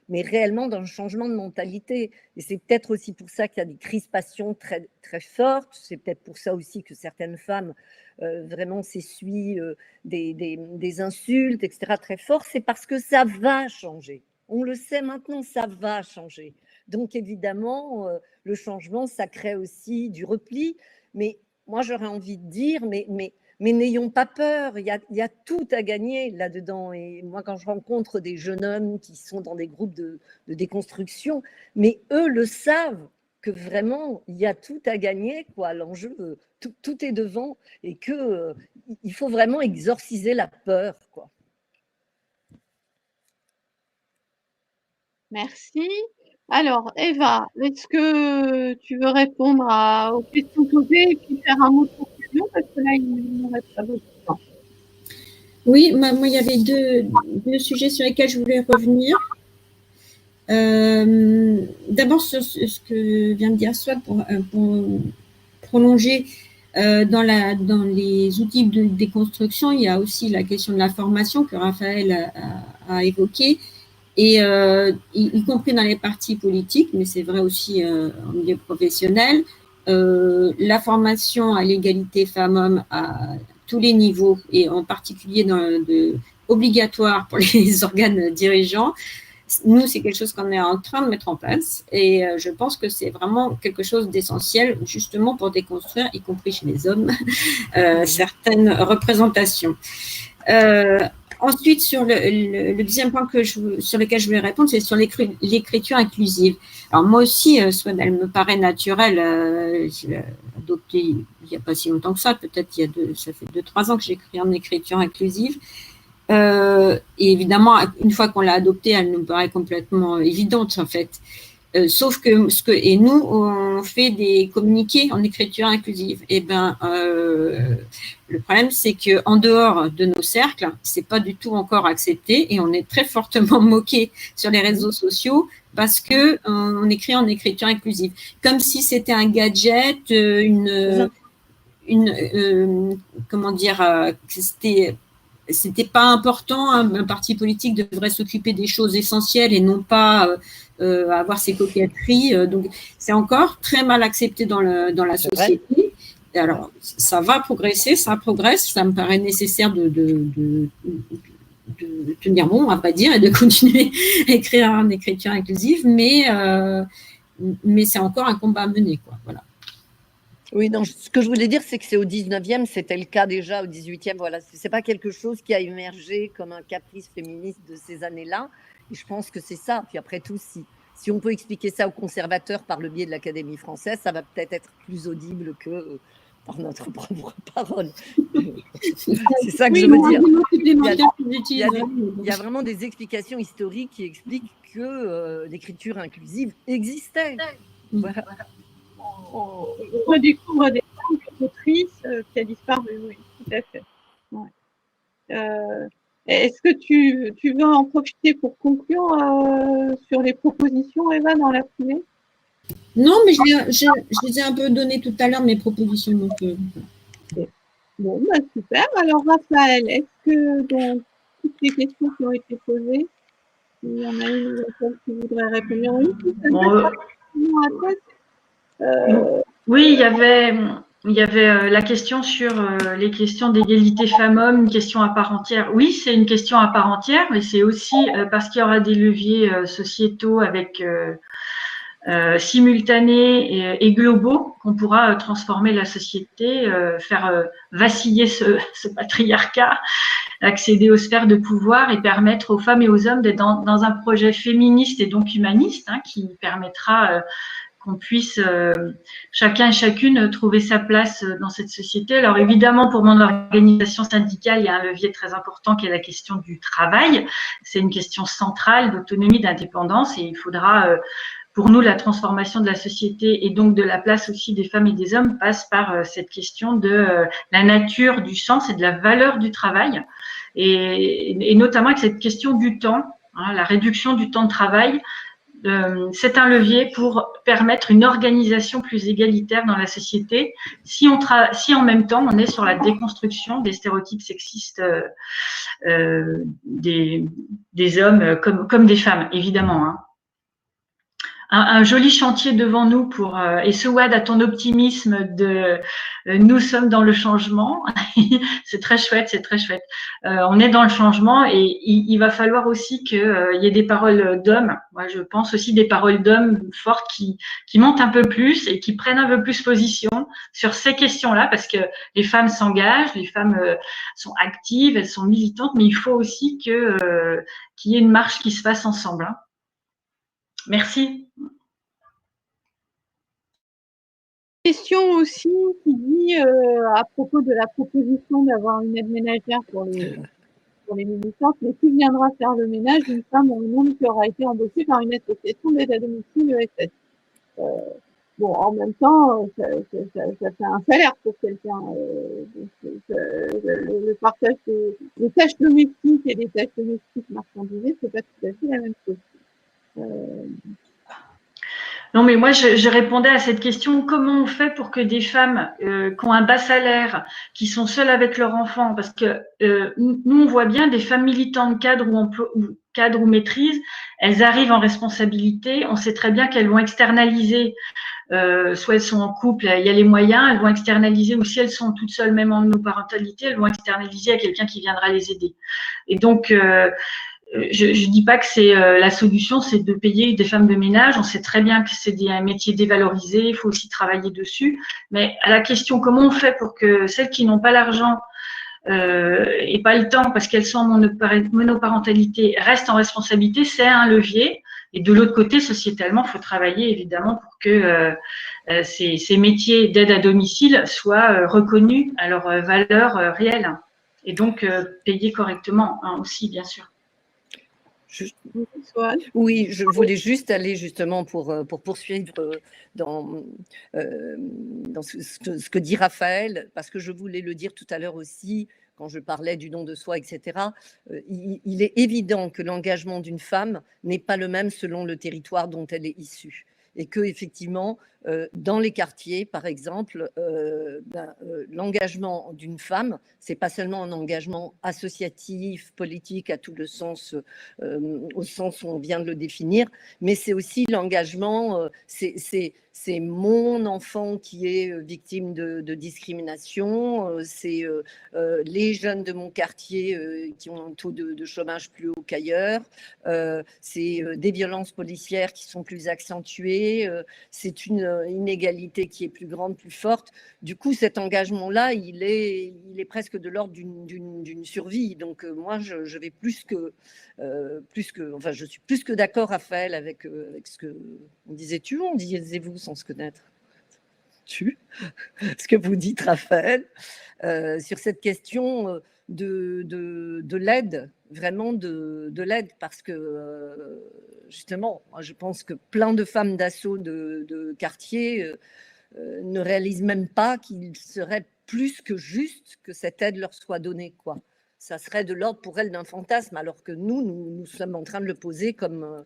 mais réellement d'un changement de mentalité. Et c'est peut-être aussi pour ça qu'il y a des crispations très, très fortes. C'est peut-être pour ça aussi que certaines femmes vraiment s'essuient des insultes, etc., très fort. C'est parce que ça va changer. On le sait maintenant, ça va changer. Donc, évidemment, le changement, ça crée aussi du repli. Mais moi, j'aurais envie de dire, mais n'ayons pas peur, il y a tout à gagner là-dedans. Et moi, quand je rencontre des jeunes hommes qui sont dans des groupes de déconstruction, mais eux le savent que vraiment, il y a tout à gagner, quoi. L'enjeu, tout est devant et qu'il faut vraiment exorciser la peur, quoi. Merci. Alors, Eva, est-ce que tu veux répondre aux questions posées et puis faire un mot de conclusion parce que là, il ne reste pas beaucoup de temps. Oui, moi, il y avait deux sujets sur lesquels je voulais revenir. D'abord, sur ce que vient de dire Swad pour prolonger dans les outils de déconstruction, il y a aussi la question de la formation que Raphaël a évoquée. Et y compris dans les partis politiques, mais c'est vrai aussi en milieu professionnel, la formation à l'égalité femmes-hommes à tous les niveaux et en particulier obligatoire pour les organes dirigeants. Nous, c'est quelque chose qu'on est en train de mettre en place et je pense que c'est vraiment quelque chose d'essentiel justement pour déconstruire, y compris chez les hommes, certaines représentations. Ensuite, sur le deuxième point sur lequel je voulais répondre, c'est sur l'écriture inclusive. Alors moi aussi, soit elle me paraît naturelle, je l'ai adoptée il n'y a pas si longtemps que ça, peut-être ça fait 2-3 ans que j'écris en écriture inclusive. Et évidemment, une fois qu'on l'a adoptée, elle nous paraît complètement évidente en fait. Sauf que et nous on fait des communiqués en écriture inclusive. Et le problème c'est que en dehors de nos cercles, c'est pas du tout encore accepté et on est très fortement moqué sur les réseaux sociaux parce que on écrit en écriture inclusive, comme si c'était un gadget, comment dire, c'était pas important. Un parti politique devrait s'occuper des choses essentielles et non pas avoir ses coquetteries. Donc, c'est encore très mal accepté dans la société. Alors, ça va progresser, ça progresse. Ça me paraît nécessaire de tenir bon, on va pas dire, et de continuer à écrire en écriture inclusive, mais c'est encore un combat à mener, quoi. Voilà. Oui, non, ce que je voulais dire, c'est que c'est au 19e, c'était le cas déjà au 18e. Voilà, c'est pas quelque chose qui a émergé comme un caprice féministe de ces années-là. Et je pense que c'est ça. Puis après tout, si on peut expliquer ça aux conservateurs par le biais de l'Académie française, ça va peut-être être plus audible que par notre propre parole. C'est ça que je veux dire. Il y a vraiment des explications historiques qui expliquent que l'écriture inclusive existait. Voilà. On redécouvre des femmes autrices qui a disparu, oui, tout à fait. Ouais. Est-ce que tu veux en profiter pour conclure sur les propositions, Eva, dans la foulée? Non, mais je les ai un peu données tout à l'heure, mes propositions. Donc, Bon, super. Alors, Raphaël, est-ce que dans toutes les questions qui ont été posées, il y en a une ou laquelle qui voudrait répondre? Oui, il y avait la question sur les questions d'égalité femmes-hommes, une question à part entière. Oui, c'est une question à part entière, mais c'est aussi parce qu'il y aura des leviers sociétaux avec simultanés et globaux qu'on pourra transformer la société, faire vaciller ce patriarcat, accéder aux sphères de pouvoir et permettre aux femmes et aux hommes d'être dans un projet féministe et donc humaniste, qui permettra qu'on puisse chacun et chacune trouver sa place dans cette société. Alors évidemment, pour mon organisation syndicale, il y a un levier très important qui est la question du travail. C'est une question centrale d'autonomie, d'indépendance, et il faudra, pour nous, la transformation de la société et donc de la place aussi des femmes et des hommes passe par cette question de la nature, du sens et de la valeur du travail, et notamment avec cette question du temps, la réduction du temps de travail. C'est un levier pour permettre une organisation plus égalitaire dans la société, si en même temps on est sur la déconstruction des stéréotypes sexistes des hommes comme des femmes, évidemment. Un joli chantier devant nous pour et Souad à ton optimisme de nous sommes dans le changement. C'est très chouette, c'est très chouette. On est dans le changement et il va falloir aussi qu'il y ait des paroles d'hommes. Moi, je pense aussi des paroles d'hommes fortes qui montent un peu plus et qui prennent un peu plus position sur ces questions-là, parce que les femmes s'engagent, les femmes sont actives, elles sont militantes, mais il faut aussi qu'il y ait une marche qui se fasse ensemble. Merci. Question aussi qui dit à propos de la proposition d'avoir une aide ménagère pour les militantes, mais qui viendra faire le ménage, une femme ou un homme qui aura été embauché par une association d'aide à domicile ESS. Bon, en même temps, ça fait un salaire pour quelqu'un. Le partage des tâches domestiques et des tâches domestiques marchandisées, c'est pas tout à fait la même chose. Non, mais moi, je répondais à cette question, comment on fait pour que des femmes qui ont un bas salaire, qui sont seules avec leurs enfants, parce que nous, on voit bien des femmes militantes cadres ou maîtrises, elles arrivent en responsabilité, on sait très bien qu'elles vont externaliser, soit elles sont en couple, il y a les moyens, elles vont externaliser, ou si elles sont toutes seules, même en monoparentalité, elles vont externaliser à quelqu'un qui viendra les aider. Et donc, je dis pas que c'est la solution, c'est de payer des femmes de ménage. On sait très bien que c'est un métier dévalorisé, il faut aussi travailler dessus. Mais à la question comment on fait pour que celles qui n'ont pas l'argent et pas le temps parce qu'elles sont en monoparentalité restent en responsabilité, c'est un levier. Et de l'autre côté, sociétalement, il faut travailler évidemment pour que ces métiers d'aide à domicile soient reconnus à leur valeur réelle et donc payés correctement aussi, bien sûr. Oui, je voulais juste aller justement pour poursuivre dans ce que dit Raphaël, parce que je voulais le dire tout à l'heure aussi, quand je parlais du don de soi, etc. Il est évident que l'engagement d'une femme n'est pas le même selon le territoire dont elle est issue. Et que effectivement, dans les quartiers, par exemple, l'engagement d'une femme, c'est pas seulement un engagement associatif, politique, à tout le sens, au sens où on vient de le définir, mais c'est aussi l'engagement, c'est mon enfant qui est victime de discrimination, c'est les jeunes de mon quartier qui ont un taux de chômage plus haut qu'ailleurs, c'est des violences policières qui sont plus accentuées, c'est une inégalité qui est plus grande, plus forte. Du coup, cet engagement-là, il est presque de l'ordre d'une survie. Donc, moi, je vais enfin, je suis plus que d'accord, Raphaël, avec ce que on disiez-vous sans se connaître. Ce que vous dites, Raphaël, sur cette question de l'aide, vraiment de l'aide, parce que justement, je pense que plein de femmes d'assaut de quartier ne réalisent même pas qu'il serait plus que juste que cette aide leur soit donnée, quoi. Ça serait de l'ordre pour elles d'un fantasme, alors que nous sommes en train de le poser comme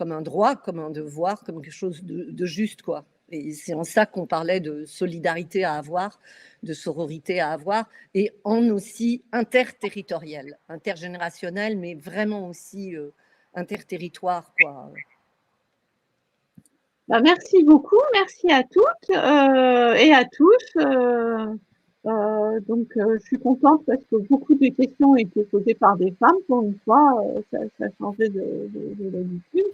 un droit, comme un devoir, comme quelque chose de juste, quoi. Et c'est en ça qu'on parlait de solidarité à avoir, de sororité à avoir, et en aussi interterritorial, intergénérationnel, mais vraiment aussi interterritoire, quoi. Merci beaucoup, merci à toutes et à tous. Donc, je suis contente parce que beaucoup de questions ont été posées par des femmes. Pour une fois, ça a changé de l'habitude.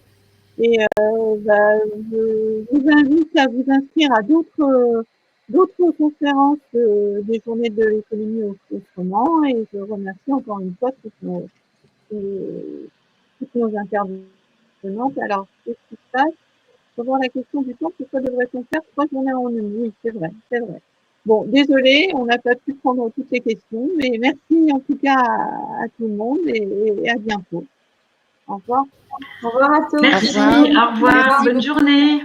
Et je vous invite à vous inscrire à d'autres conférences des journées de l'économie autrement. Et je remercie encore une fois toutes nos intervenantes. Alors, qu'est-ce qui se passe? Pour voir la question du temps, pourquoi devrait-on faire 3 journées en une? Oui, c'est vrai, c'est vrai. Bon, désolé, on n'a pas pu prendre toutes les questions, mais merci en tout cas à tout le monde et à bientôt. Au revoir. Au revoir à tous. Merci, au revoir, Merci bonne beaucoup. journée.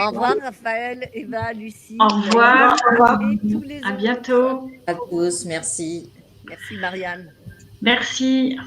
Au revoir, Raphaël, Eva, Lucie. Au revoir. Et tous les À autres. bientôt. À tous, merci. Merci, Marianne. Merci.